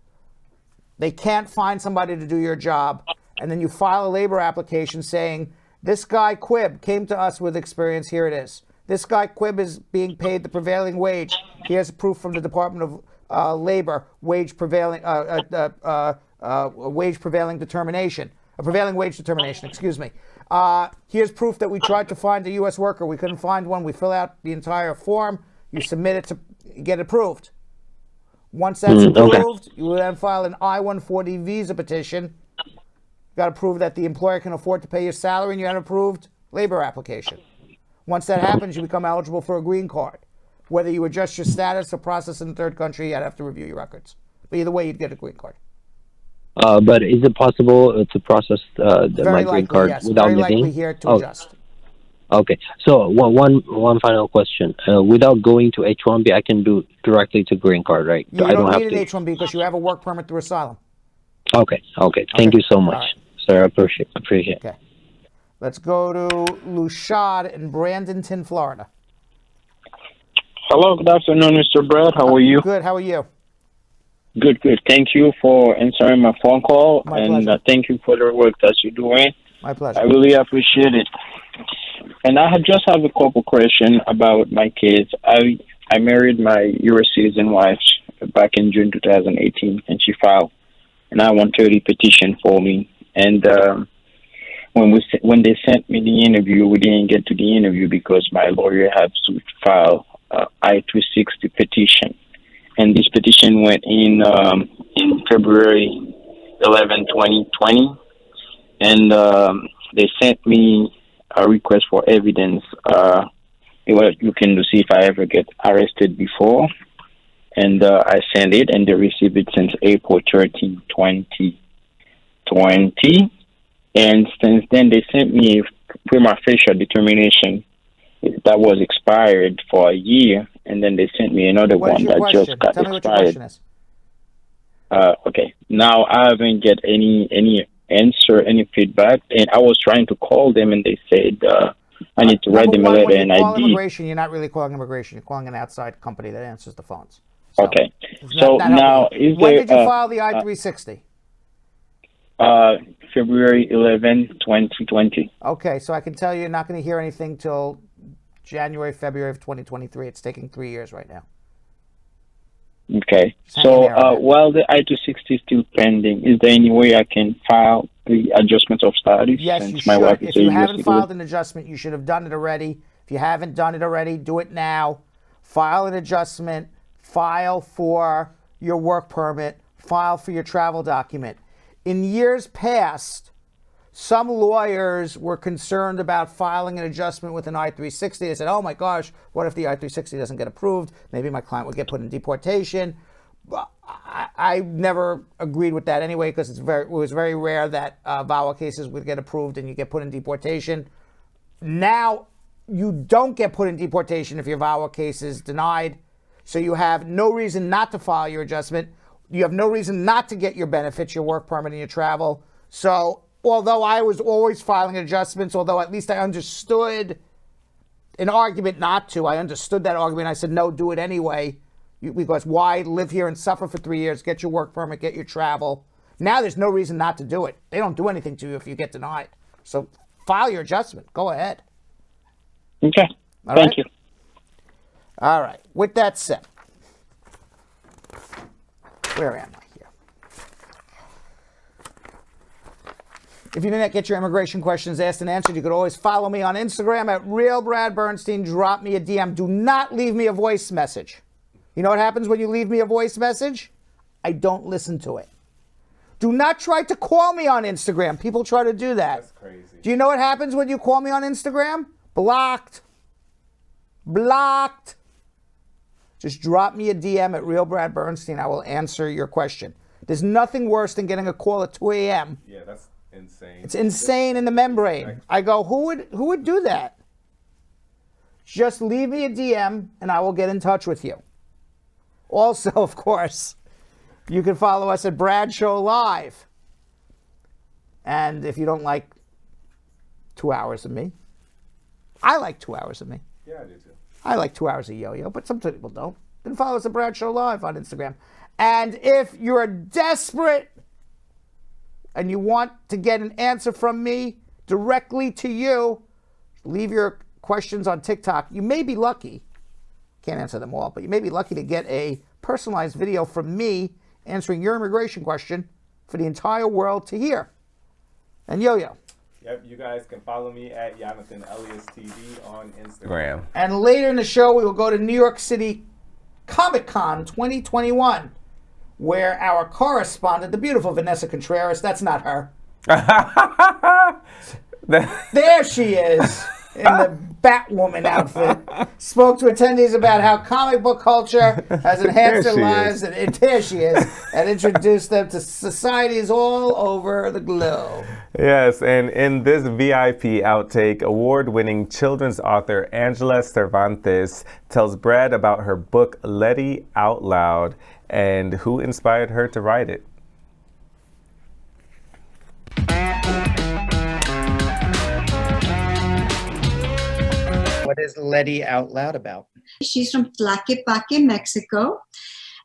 They can't find somebody to do your job. And then you file a labor application saying, this guy Quib came to us with experience, here it is. This guy Quib is being paid the prevailing wage. Here's proof from the Department of Labor, wage prevailing determination, a prevailing wage determination, excuse me. Here's proof that we tried to find a U.S. worker. We couldn't find one. We fill out the entire form. You submit it to get approved. Once that's approved, you will then file an I-140 visa petition. You got to prove that the employer can afford to pay your salary, and you have an approved labor application. Once that happens, you become eligible for a green card. Whether you adjust your status or process in the third country, I'd have to review your records. But either way, you'd get a green card. But is it possible to process my green card without very living? likely here to adjust. Okay. So one final question. Without going to H-1B, I can do directly to green card, right? You don't need an H-1B because you have a work permit through asylum. Okay. Thank you so much, sir. I appreciate it. Okay. Let's go to Lushad in Bradenton, Florida. Hello, good afternoon, Mr. Brad. How are you? Good. How are you? Good. Thank you for answering my phone call, and thank you for the work that you're doing. My pleasure. I really appreciate it. And I just have a couple questions about my kids. I married my U.S. citizen wife back in June 2018, and she filed an I-130 petition for me. And when they sent me the interview, we didn't get to the interview because my lawyer had to file I-260 petition. And this petition went in February 11, 2020. And they sent me a request for evidence. You can see if I ever get arrested before. And I sent it, and they received it since April 13, 2020. And since then, they sent me a prima facie determination that was expired for a year, and then they sent me another What is one your that question? just got Tell me what your expired. question is. Okay. Now I haven't get any answer, any feedback, and I was trying to call them, and they said I need to write them a Number one, letter, when and you I call did. immigration, you're not really calling immigration. You're calling an outside company that answers the phones. Okay. It's So not now, helping you. is When there? did you file the I-360? February 11, 2020. Okay, so I can tell you you're not going to hear anything till January, February of 2023. It's taking 3 years right now. Okay. Just So hang in there on that. while the I-260 is still pending, is there any way I can file the adjustment of status? Yes, since you my should. wife is If a you US haven't citizen? filed an adjustment, you should have done it already. If you haven't done it already, do it now. File an adjustment. File for your work permit. File for your travel document. In years past, some lawyers were concerned about filing an adjustment with an I-360. They said, oh my gosh, what if the I-360 doesn't get approved? Maybe my client would get put in deportation. I never agreed with that anyway, because it was very rare that VAWA cases would get approved and you get put in deportation. Now you don't get put in deportation if your VAWA case is denied, so you have no reason not to file your adjustment. You have no reason not to get your benefits, your work permit, and your travel. So although I was always filing adjustments, although at least I understood an argument not to, I understood that argument. I said, no, do it anyway. Because why live here and suffer for 3 years? Get your work permit, get your travel. Now there's no reason not to do it. They don't do anything to you if you get denied. So file your adjustment. Go ahead. Okay. All Thank right? you. All right. With that said, where am I here? If you didn't get your immigration questions asked and answered, you could always follow me on Instagram at RealBradBernstein. Drop me a DM. Do not leave me a voice message. You know what happens when you leave me a voice message? I don't listen to it. Do not try to call me on Instagram. People try to do that. That's crazy. Do you know what happens when you call me on Instagram? Blocked. Blocked. Just drop me a DM at RealBradBernstein. I will answer your question. There's nothing worse than getting a call at 2 a.m. Yeah, that's insane. It's insane in the membrane. I go, who would do that? Just leave me a DM and I will get in touch with you. Also, of course, you can follow us at Bradshaw Live. And if you don't like 2 hours of me, I like 2 hours of me. Yeah, I do too. I like 2 hours of yo-yo, but some people don't. Then follow us at Bradshaw Live on Instagram. And if you're desperate and you want to get an answer from me directly to you, leave your questions on TikTok. You may be lucky. Can't answer them all, but you may be lucky to get a personalized video from me answering your immigration question for the entire world to hear. And Yo-Yo. Yep, you guys can follow me at Jonathan Elias TV on Instagram. And later in the show, we will go to New York City Comic Con 2021, where our correspondent, the beautiful Vanessa Contreras, that's not her. There she is. In the Batwoman outfit, spoke to attendees about how comic book culture has enhanced their lives, and there she is, and introduced them to societies all over the globe. Yes, and in this VIP outtake, award-winning children's author Angela Cervantes tells Brad about her book Letty Out Loud and who inspired her to write it. What is Letty Out Loud about? She's from Tlaquepaque, Mexico,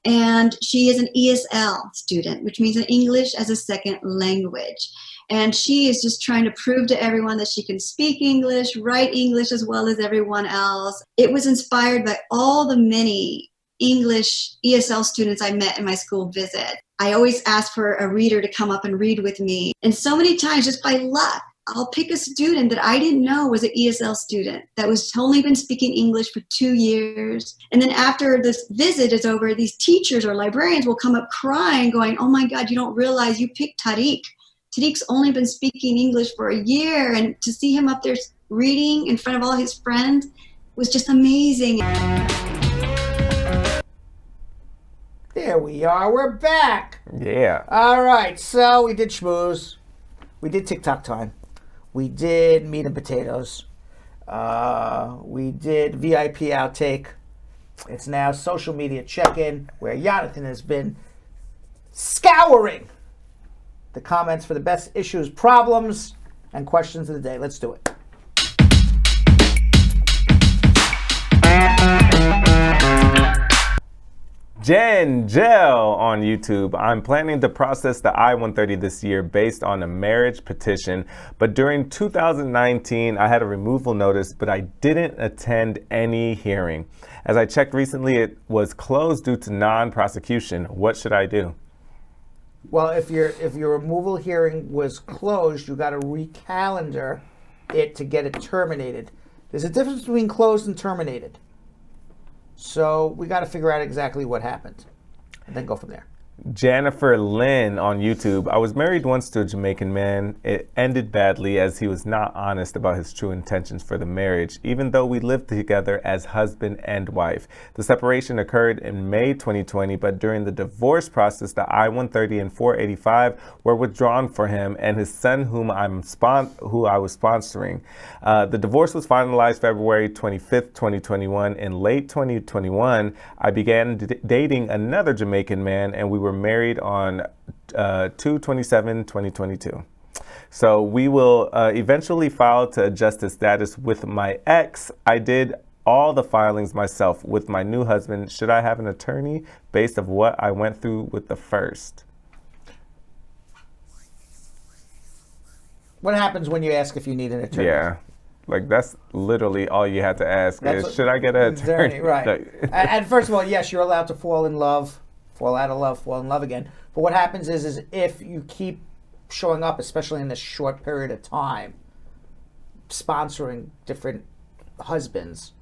and she is an ESL student, which means an English as a second language. And she is just trying to prove to everyone that she can speak English, write English as well as everyone else. It was inspired by all the many English ESL students I met in my school visit. I always asked for a reader to come up and read with me. And so many times, just by luck, I'll pick a student that I didn't know was an ESL student that was only been speaking English for 2 years. And then after this visit is over, these teachers or librarians will come up crying, going, oh my God, you don't realize you picked Tariq. Tariq's only been speaking English for a year. And to see him up there reading in front of all his friends was just amazing. There we are. We're back. Yeah. All right. So we did Schmooze. We did TikTok time. We did meat and potatoes. We did VIP outtake. It's now social media check-in, where Jonathan has been scouring the comments for the best issues, problems, and questions of the day. Let's do it. Jen Gel on YouTube. I'm planning to process the I-130 this year based on a marriage petition, but during 2019 I had a removal notice, but I didn't attend any hearing. As I checked recently, it was closed due to non-prosecution. What should I do? Well, if your removal hearing was closed, you got to recalendar it to get it terminated. There's a difference between closed and terminated. So we got to figure out exactly what happened and then go from there. Jennifer Lynn on YouTube. I was married once to a Jamaican man. It ended badly as he was not honest about his true intentions for the marriage, even though we lived together as husband and wife. The separation occurred in May 2020, but during the divorce process, the I-130 and 485 were withdrawn for him and his son, who I was sponsoring. The divorce was finalized February 25th, 2021. In late 2021, I began dating another Jamaican man, and we were married on 2/27/2022. So we will eventually file to adjust the status with my ex. I did all the filings myself with my new husband. Should I have an attorney based on what I went through with the first? What happens when you ask if you need an attorney? Yeah. Like, that's literally all you had to ask is, should I get an attorney? Right. And first of all, yes, you're allowed to fall in love, fall out of love, fall in love again. But what happens is if you keep showing up, especially in this short period of time, sponsoring different husbands,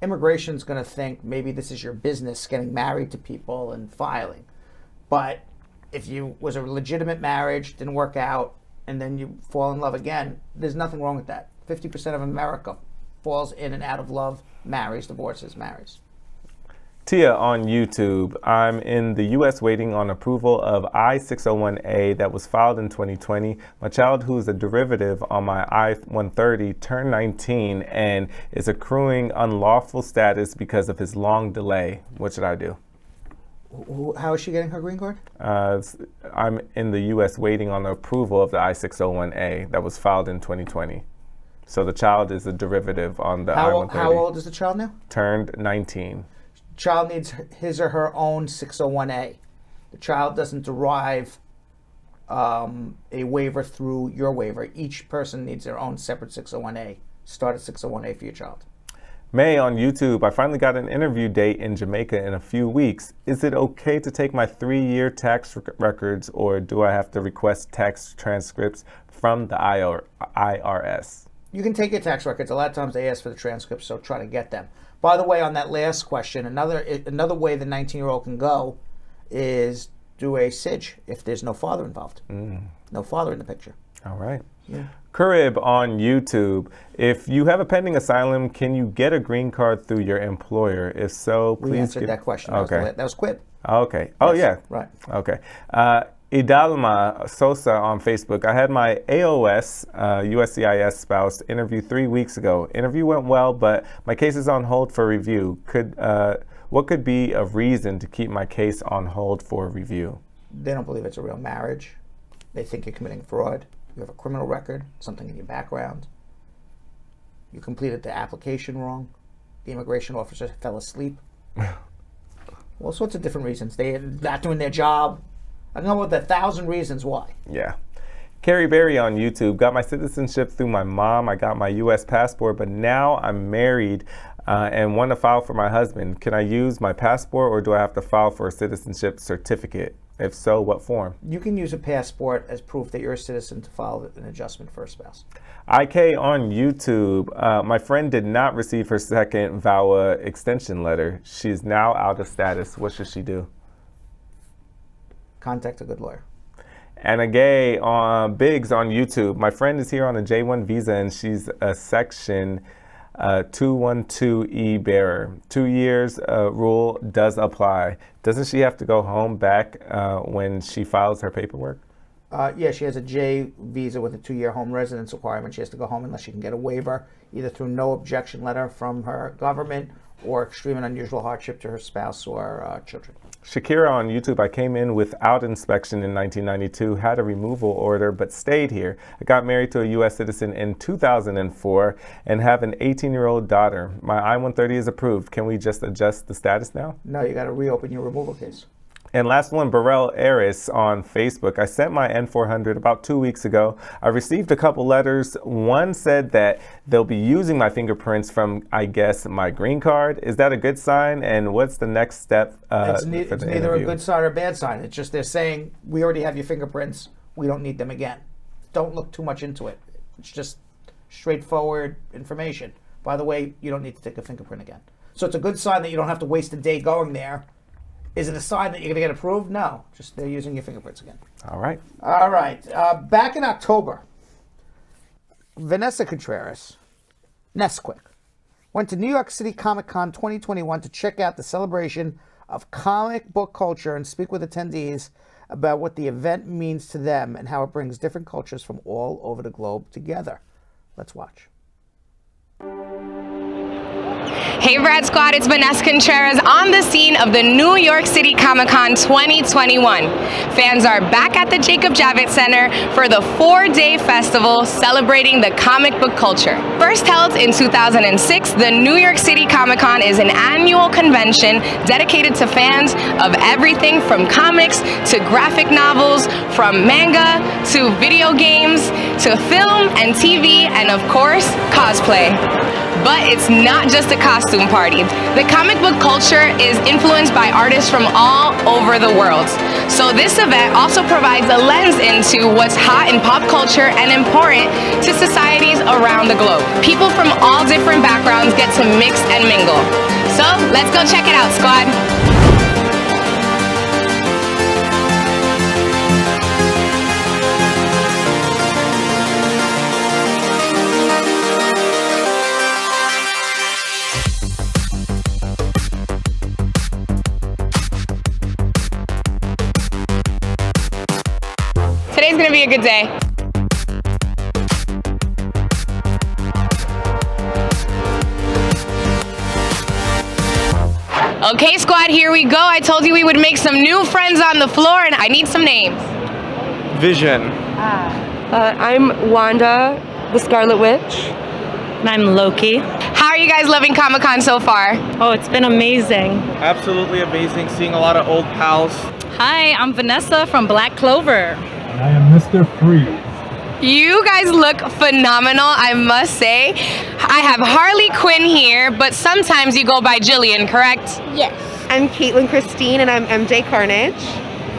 immigration's going to think maybe this is your business, getting married to people and filing. But if you was a legitimate marriage, didn't work out, and then you fall in love again, there's nothing wrong with that. 50% of America falls in and out of love, marries, divorces, marries. Tia on YouTube. I'm in the U.S. waiting on approval of I-601A that was filed in 2020. My child, who is a derivative on my I-130, turned 19 and is accruing unlawful status because of his long delay. What should I do? How is she getting her green card? I'm in the U.S. waiting on the approval of the I-601A that was filed in 2020. So the child is a derivative on the I-130. How old is the child now? Turned 19. Child needs his or her own 601A. The child doesn't derive a waiver through your waiver. Each person needs their own separate 601A. Start a 601A for your child. May on YouTube. I finally got an interview date in Jamaica in a few weeks. Is it okay to take my 3-year tax records, or do I have to request tax transcripts from the IRS? You can take your tax records. A lot of times they ask for the transcripts, so try to get them. By the way, on that last question, another way the 19-year-old can go is do a SIJ if there's no father involved. No father in the picture. All right. Yeah. Carib on YouTube. If you have a pending asylum, can you get a green card through your employer? If so, please. We answered that question. Okay. That was Quib. Okay. Oh, yes. yeah. Right. Okay. Idalma Sosa on Facebook. I had my AOS, USCIS spouse, interview 3 weeks ago. Interview went well, but my case is on hold for review. What could be a reason to keep my case on hold for review? They don't believe it's a real marriage. They think you're committing fraud. You have a criminal record, something in your background. You completed the application wrong. The immigration officer fell asleep. All sorts of different reasons. They're not doing their job. I come up with 1,000 reasons why. Yeah. Carrie Berry on YouTube. Got my citizenship through my mom. I got my U.S. passport, but now I'm married and want to file for my husband. Can I use my passport, or do I have to file for a citizenship certificate? If so, what form? You can use a passport as proof that you're a citizen to file an adjustment for a spouse. IK on YouTube. My friend did not receive her second VAWA extension letter. She's now out of status. What should she do? Contact a good lawyer. Anna Gay on Biggs on YouTube. My friend is here on a J1 visa and she's a Section 212E bearer. 2 years rule does apply. Doesn't she have to go home back when she files her paperwork? Yeah, she has a J visa with a 2-year home residence requirement. She has to go home unless she can get a waiver, either through no objection letter from her government or extreme and unusual hardship to her spouse or children. Shakira on YouTube, I came in without inspection in 1992, had a removal order, but stayed here. I got married to a U.S. citizen in 2004 and have an 18-year-old daughter. My I-130 is approved. Can we just adjust the status now? No, you got to reopen your removal case. And last one, Burrell Eris on Facebook. I sent my N400 about 2 weeks ago. I received a couple letters. One said that they'll be using my fingerprints from, I guess, my green card. Is that a good sign? And what's the next step It's neither a good sign or a bad sign. It's just they're saying, we already have your fingerprints. We don't need them again. Don't look too much into it. It's just straightforward information. By the way, you don't need to take a fingerprint again. So it's a good sign that you don't have to waste a day going there. Is it a sign that you're going to get approved? No. Just they're using your fingerprints again. All right. All right. Back in October, Vanessa Contreras, Nesquik, went to New York City Comic Con 2021 to check out the celebration of comic book culture and speak with attendees about what the event means to them and how it brings different cultures from all over the globe together. Let's watch. Hey Brad Squad, it's Vanessa Contreras on the scene of the New York City Comic Con 2021. Fans are back at the Jacob Javits Center for the 4-day festival celebrating the comic book culture. First held in 2006, the New York City Comic Con is an annual convention dedicated to fans of everything from comics to graphic novels, from manga to video games to film and TV and of course cosplay. But it's not just a costume party. The comic book culture is influenced by artists from all over the world. So this event also provides a lens into what's hot in pop culture and important to societies around the globe. People from all different backgrounds get to mix and mingle. So let's go check it out, squad. Today's gonna be a good day. Okay, squad, here we go. I told you we would make some new friends on the floor, and I need some names. Vision. I'm Wanda, the Scarlet Witch. And I'm Loki. How are you guys loving Comic-Con so far? Oh, it's been amazing. Absolutely amazing, seeing a lot of old pals. Hi, I'm Vanessa from Black Clover. I am Mr. Freeze. You guys look phenomenal, I must say. I have Harley Quinn here, but sometimes you go by Jillian, correct? Yes. I'm Caitlin Christine, and I'm MJ Carnage.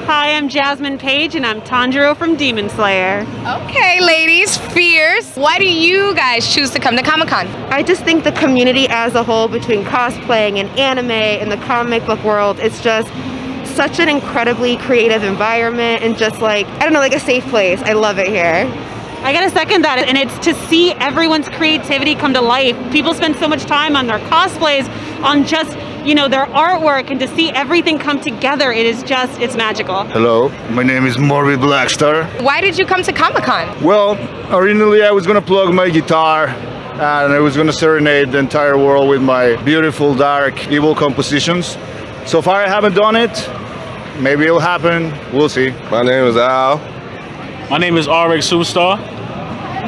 Hi, I'm Jasmine Page, and I'm Tanjiro from Demon Slayer. Okay, ladies, fierce. Why do you guys choose to come to Comic-Con? I just think the community as a whole, between cosplaying and anime and the comic book world, it's just such an incredibly creative environment and just like, I don't know, like a safe place. I love it here. I gotta second that, and it's to see everyone's creativity come to life. People spend so much time on their cosplays, on just, you know, their artwork, and to see everything come together, it is just, it's magical. Hello, my name is Morbid Blackstar. Why did you come to Comic-Con? Well, originally I was gonna plug my guitar and I was gonna serenade the entire world with my beautiful, dark, evil compositions. So far I haven't done it. Maybe it'll happen, we'll see. My name is Al. My name is RX Superstar.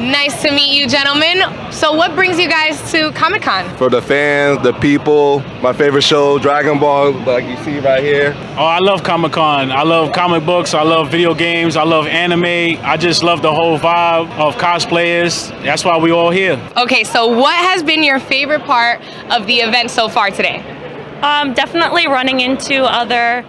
Nice to meet you, gentlemen. So what brings you guys to Comic-Con? For the fans, the people, my favorite show, Dragon Ball, like you see right here. Oh, I love Comic-Con. I love comic books. I love video games. I love anime. I just love the whole vibe of cosplayers. That's why we all here. Okay, so what has been your favorite part of the event so far today? Definitely running into other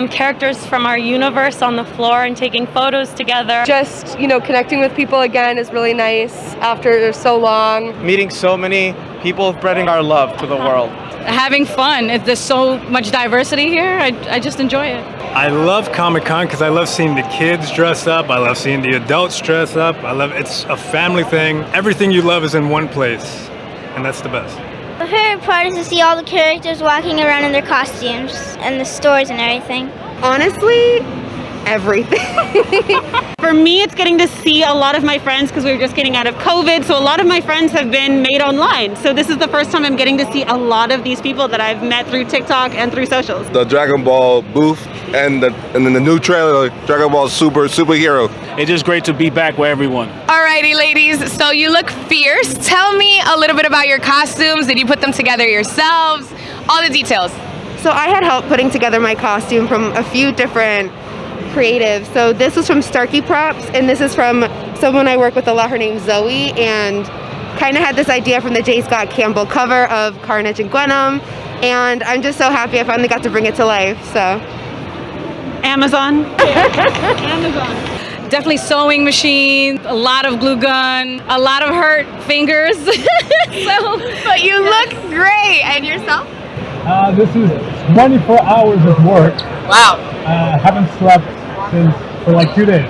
characters from our universe on the floor and taking photos together. Just, you know, connecting with people again is really nice after so long. Meeting so many people, spreading our love to the world. Having fun. There's so much diversity here. I just enjoy it. I love Comic-Con because I love seeing the kids dress up. I love seeing the adults dress up. It's a family thing. Everything you love is in one place, and that's the best. My favorite part is to see all the characters walking around in their costumes and the stores and everything. Honestly, everything. For me, it's getting to see a lot of my friends because we were just getting out of COVID. So a lot of my friends have been made online. So this is the first time I'm getting to see a lot of these people that I've met through TikTok and through socials. The Dragon Ball booth and then the new trailer, Dragon Ball Superhero. It's just great to be back with everyone. Alrighty, ladies, so you look fierce. Tell me a little bit about your costumes. Did you put them together yourselves? All the details. So I had help putting together my costume from a few different creatives. So this was from Starkey Props, and this is from someone I work with a lot. Her name's Zoe, and kind of had this idea from the J. Scott Campbell cover of Carnage and Gwenom, and I'm just so happy I finally got to bring it to life. So Amazon. Amazon. Definitely sewing machine, a lot of glue gun, a lot of hurt fingers. But you look great. And yourself? This is 24 hours of work. Wow. Haven't slept for like 2 days.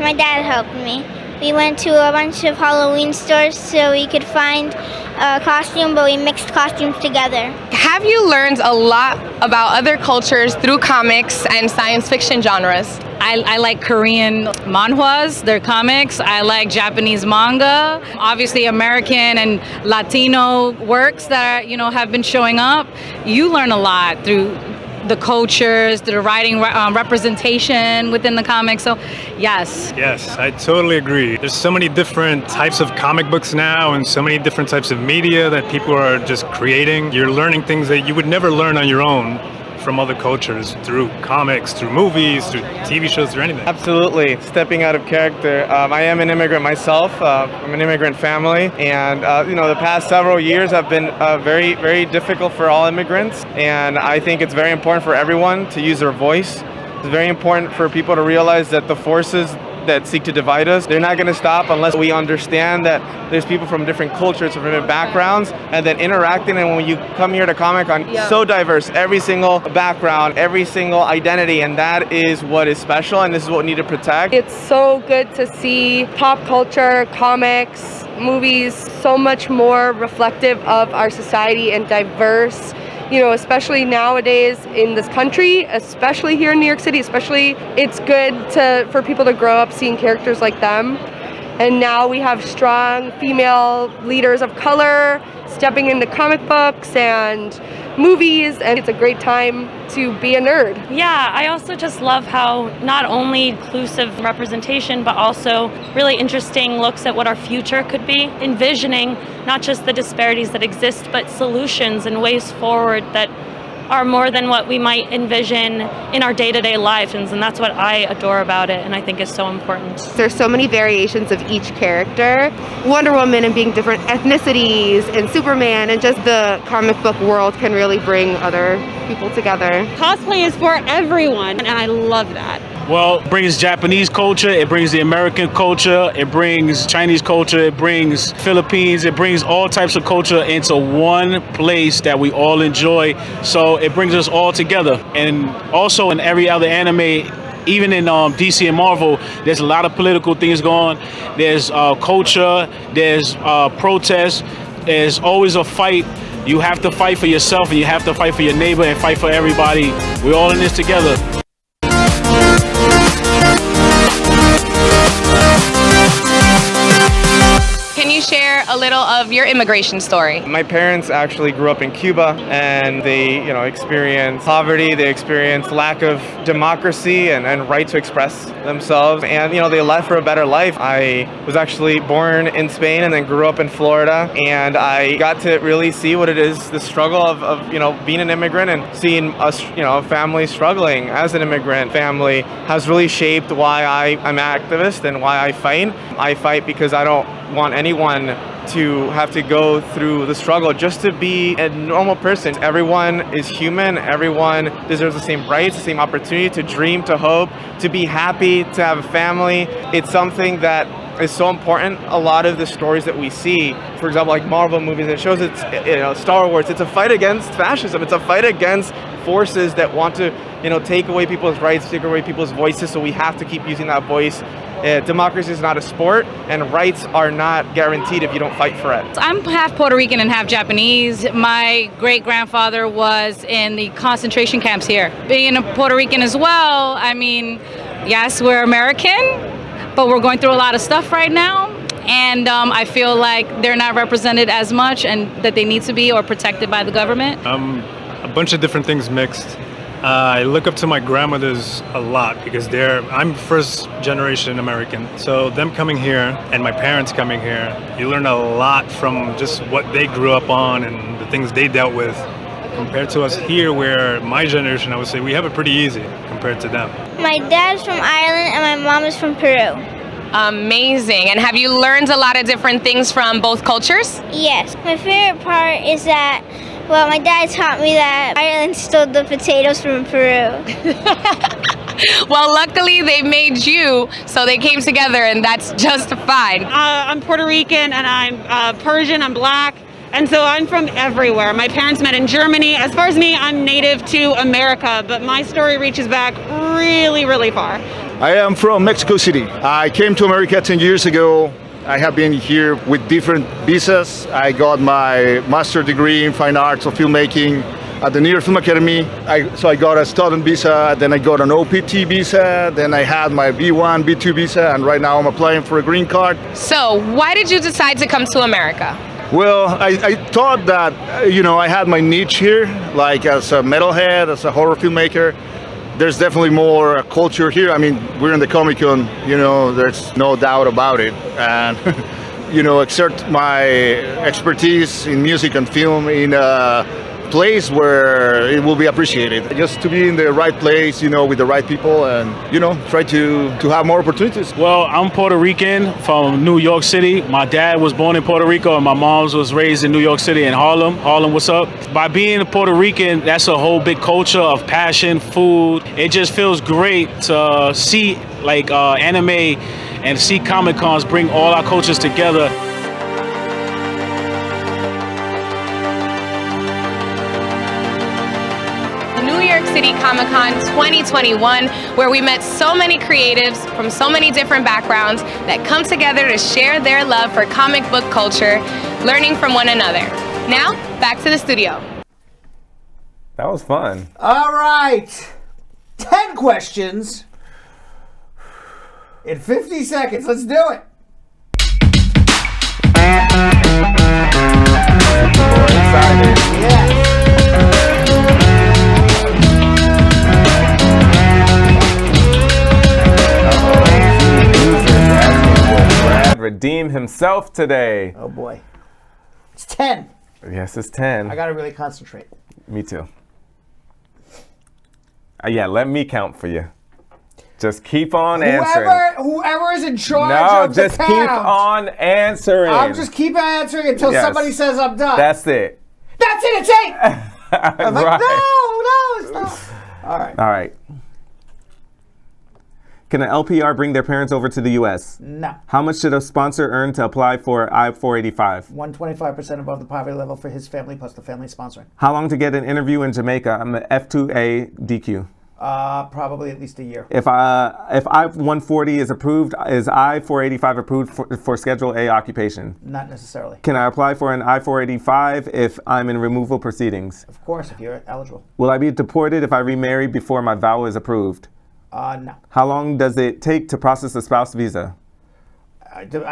My dad helped me. We went to a bunch of Halloween stores so we could find a costume, but we mixed costumes together. Have you learned a lot about other cultures through comics and science fiction genres? I like Korean manhwas, their comics. I like Japanese manga. Obviously American and Latino works that have been showing up. You learn a lot through the cultures, the writing representation within the comics. So yes. Yes, I totally agree. There's so many different types of comic books now and so many different types of media that people are just creating. You're learning things that you would never learn on your own from other cultures, through comics, through movies, through TV shows, through anything. Absolutely. Stepping out of character. I am an immigrant myself. I'm an immigrant family. And, the past several years have been very, very difficult for all immigrants. And I think it's very important for everyone to use their voice. It's very important for people to realize that the forces that seek to divide us, they're not going to stop unless we understand that there's people from different cultures, from different backgrounds, and then interacting. And when you come here to Comic Con, so diverse, every single background, every single identity, and that is what is special, and this is what we need to protect. It's so good to see pop culture, comics, movies, so much more reflective of our society and diverse. Especially nowadays in this country, especially here in New York City, it's good for people to grow up seeing characters like them. And now we have strong female leaders of color stepping into comic books and movies, and it's a great time to be a nerd. Yeah, I also just love how not only inclusive representation, but also really interesting looks at what our future could be, envisioning not just the disparities that exist, but solutions and ways forward that are more than what we might envision in our day-to-day lives, and that's what I adore about it, and I think is so important. There's so many variations of each character. Wonder Woman and being different ethnicities, and Superman, and just the comic book world can really bring other people together. Cosplay is for everyone, and I love that. Well, it brings Japanese culture, it brings the American culture, it brings Chinese culture, it brings Philippines, it brings all types of culture into one place that we all enjoy. So it brings us all together. And also in every other anime, even in DC and Marvel, there's a lot of political things going on. There's culture, there's protest, there's always a fight. You have to fight for yourself, and you have to fight for your neighbor, and fight for everybody. We're all in this together. Can you share a little of your immigration story? My parents actually grew up in Cuba, and they, experienced poverty, they experienced lack of democracy and right to express themselves, and, they left for a better life. I was actually born in Spain and then grew up in Florida, and I got to really see what it is, the struggle of being an immigrant, and seeing us, a family struggling as an immigrant family has really shaped why I'm an activist and why I fight. I fight because I don't want anyone to have to go through the struggle just to be a normal person. Everyone is human. Everyone deserves the same rights, the same opportunity to dream, to hope, to be happy, to have a family. It's something that is so important. A lot of the stories that we see, for example, like Marvel movies, it shows it's, Star Wars, it's a fight against fascism. It's a fight against forces that want to, take away people's rights, take away people's voices. So we have to keep using that voice. Democracy is not a sport, and rights are not guaranteed if you don't fight for it. I'm half Puerto Rican and half Japanese. My great-grandfather was in the concentration camps here. Being a Puerto Rican as well, yes, we're American, but we're going through a lot of stuff right now. And I feel like they're not represented as much and that they need to be or protected by the government. A bunch of different things mixed. I look up to my grandmothers a lot because I'm first generation American. So them coming here and my parents coming here, you learn a lot from just what they grew up on and the things they dealt with compared to us here where my generation, I would say, we have it pretty easy compared to them. My dad's from Ireland and my mom is from Peru. Amazing. And have you learned a lot of different things from both cultures? Yes. My favorite part is that, well, my dad taught me that Ireland stole the potatoes from Peru. Well, luckily they made you, so they came together, and that's just fine. I'm Puerto Rican, and I'm Persian, I'm black, and so I'm from everywhere. My parents met in Germany. As far as me, I'm native to America, but my story reaches back really, really far. I am from Mexico City. I came to America 10 years ago. I have been here with different visas. I got my master's degree in fine arts of filmmaking at the New York Film Academy. So I got a student visa, then I got an OPT visa, then I had my B1, B2 visa, and right now I'm applying for a green card. So why did you decide to come to America? Well, I thought that, I had my niche here, like as a metalhead, as a horror filmmaker. There's definitely more culture here. I mean, we're in the Comic Con, there's no doubt about it. And, exert my expertise in music and film in a place where it will be appreciated. Just to be in the right place, with the right people and, try to have more opportunities. Well, I'm Puerto Rican from New York City. My dad was born in Puerto Rico and my mom was raised in New York City in Harlem. Harlem, what's up? By being a Puerto Rican, that's a whole big culture of passion, food. It just feels great to see anime and see Comic Cons bring all our cultures together. City Comic Con 2021, where we met so many creatives from so many different backgrounds that come together to share their love for comic book culture, learning from one another. Now, back to the studio. That was fun. All right. 10 questions in 50 seconds. Let's do it. Yeah. Redeem himself today. Oh boy. It's 10. Yes, it's 10. I gotta really concentrate. Me too. Yeah, let me count for you. Just keep on answering. Whoever is in charge of the count. No, just keep on answering. I'll just keep answering until somebody says I'm done. That's it. That's it, it's 8! I'm like, no, it's not. All right. All right. Can an LPR bring their parents over to the U.S.? No. How much should a sponsor earn to apply for I-485? 125% above the poverty level for his family plus the family sponsoring. How long to get an interview in Jamaica? I'm an F2A DQ. Probably at least a year. If I-140 is approved, is I-485 approved for Schedule A occupation? Not necessarily. Can I apply for an I-485 if I'm in removal proceedings? Of course, if you're eligible. Will I be deported if I remarry before my vow is approved? No. How long does it take to process a spouse visa? To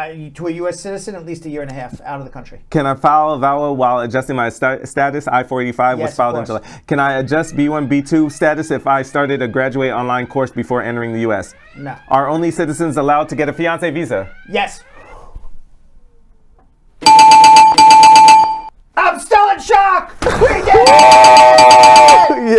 a U.S. citizen, at least a year and a half out of the country. Can I file a VAWA while adjusting my status? I-485 was filed in July. Can I adjust B1, B2 status if I started a graduate online course before entering the U.S.? No. Are only citizens allowed to get a fiancé visa? Yes. I'm still in shock! We did it!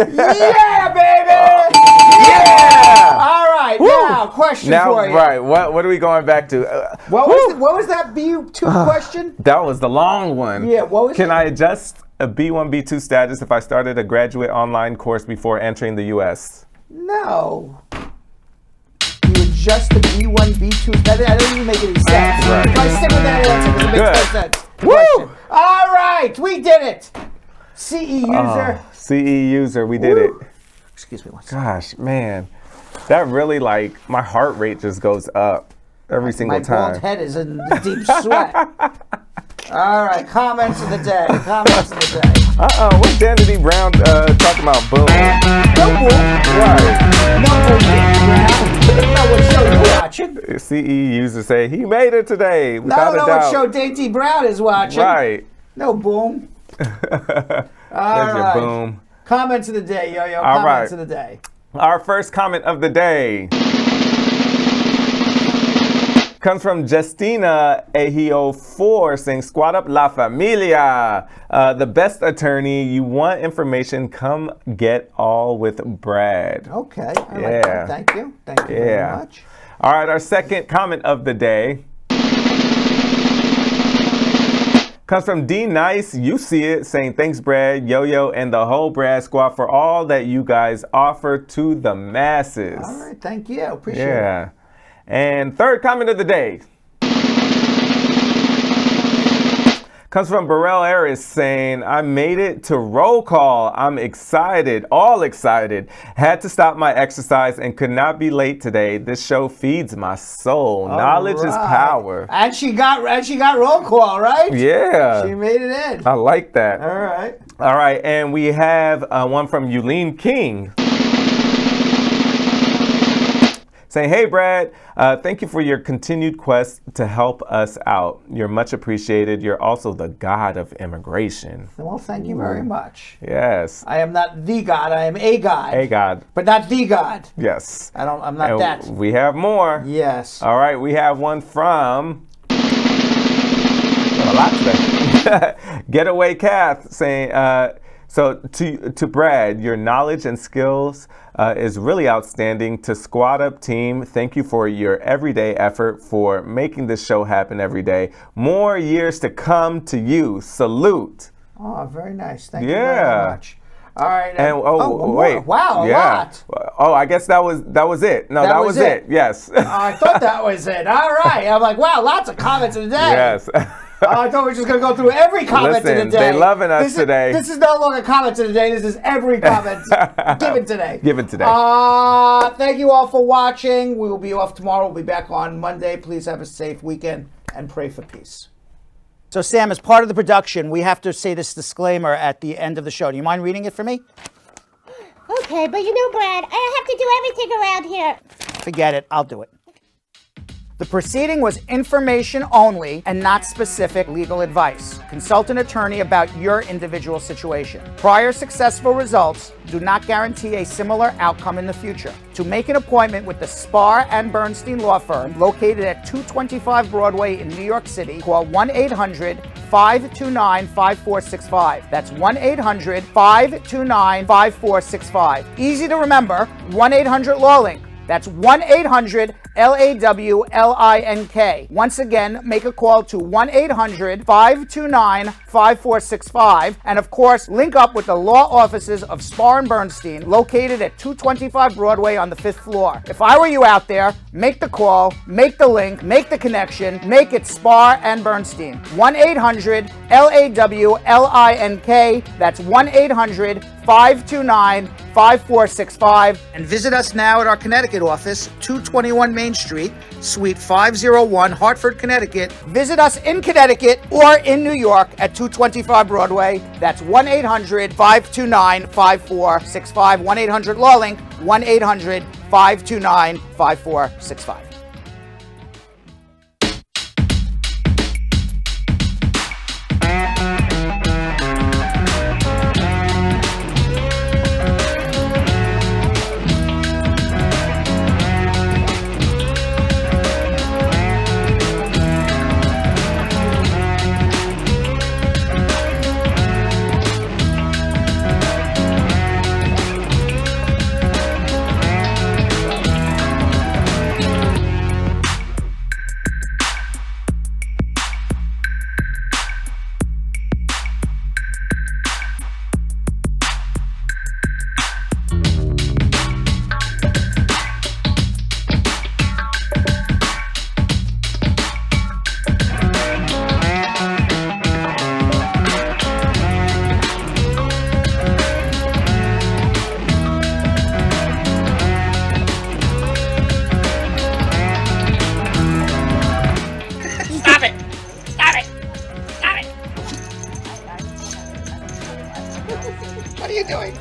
Yeah, baby! Yeah! All right, now, question for you. Right, what are we going back to? What was that B2 question? That was the long one. Yeah, what was Can I adjust a B1, B2 status if I started a graduate online course before entering the U.S.? No. You adjust the B1, B2, that doesn't even make any sense. Right. If I stick with that answer, it makes no sense. Question. All right, we did it. CE user. CE user, we did it. Excuse me one second. Gosh, man. That really, my heart rate just goes up every single time. My bald head is in deep sweat. All right, comments of the day. Comments of the day. What's Danny D. Brown talking about? Boom. No boom. Right. No boom, Danny Brown. watching? CE used to say, he made it today, I without don't a know doubt. what show Dainty Brown is watching. Right. No boom. There's All your right. boom. Comments of the day, Yo-Yo. All Comments right. of the day. Our first comment of the day comes from Justina Ejio4 saying, Squad up la familia. The best attorney. You want information, come get all with Brad. Okay. I like that. Thank you. Thank you very much. All right, our second comment of the day comes from D Nice, you see it, saying, thanks Brad, Yo-Yo, and the whole Brad squad for all that you guys offer to the masses. All right. Thank you. Appreciate it. Yeah. And third comment of the day comes from Burrell Harris saying, I made it to roll call. I'm excited, all excited. Had to stop my exercise and could not be late today. This show feeds my soul. Knowledge is power. And she got roll call, right? Yeah. She made it in. I like that. All right. All right. And we have one from Yulene King saying, hey, Brad, thank you for your continued quest to help us out. You're much appreciated. You're also the god of immigration. Well, thank you very much. Yes. I am not the God. I am a God. A god. But not the God. Yes. I'm not And that. we have more. Yes. All right. We have one from a lot today. Getaway Kath saying, so to Brad, your knowledge and skills is really outstanding. To Squad Up team, thank you for your everyday effort for making this show happen every day. More years to come to you. Salute. Oh, very nice. Thank you very much. All right. And wait. Wow, a lot. Oh, I guess that was it. No, that was it. Yes. I thought that was it. All right. I'm like, wow, lots of comments of the day. Yes. I thought we were just going to go through every comment of the day. They're loving us today. This is no longer comments of the day. This is every comment given today. Given today. Thank you all for watching. We will be off tomorrow. We'll be back on Monday. Please have a safe weekend and pray for peace. So, Sam, as part of the production, we have to say this disclaimer at the end of the show. Do you mind reading it for me? Okay, but you know, Brad, I have to do everything around here. Forget it. I'll do it. The proceeding was information only and not specific legal advice. Consult an attorney about your individual situation. Prior successful results do not guarantee a similar outcome in the future. To make an appointment with the Spar and Bernstein Law Firm, located at 225 Broadway in New York City, call 1-800-529-5465. That's 1-800-529-5465. Easy to remember, 1-800-LAW-LINK. That's 1-800-LAWLINK. Once again, make a call to 1-800-529-5465. And of course, link up with the law offices of Spar and Bernstein, located at 225 Broadway on the 5th floor. If I were you out there, make the call, make the link, make the connection, make it Spar and Bernstein. 1-800-LAWLINK. That's 1-800-529-5465. And visit us now at our Connecticut office, 221 Main Street, Suite 501, Hartford, Connecticut. Visit us in Connecticut or in New York at 225 Broadway. That's 1-800-529-5465. 1-800-LAW-LINK, 1-800-529-5465. What are you doing?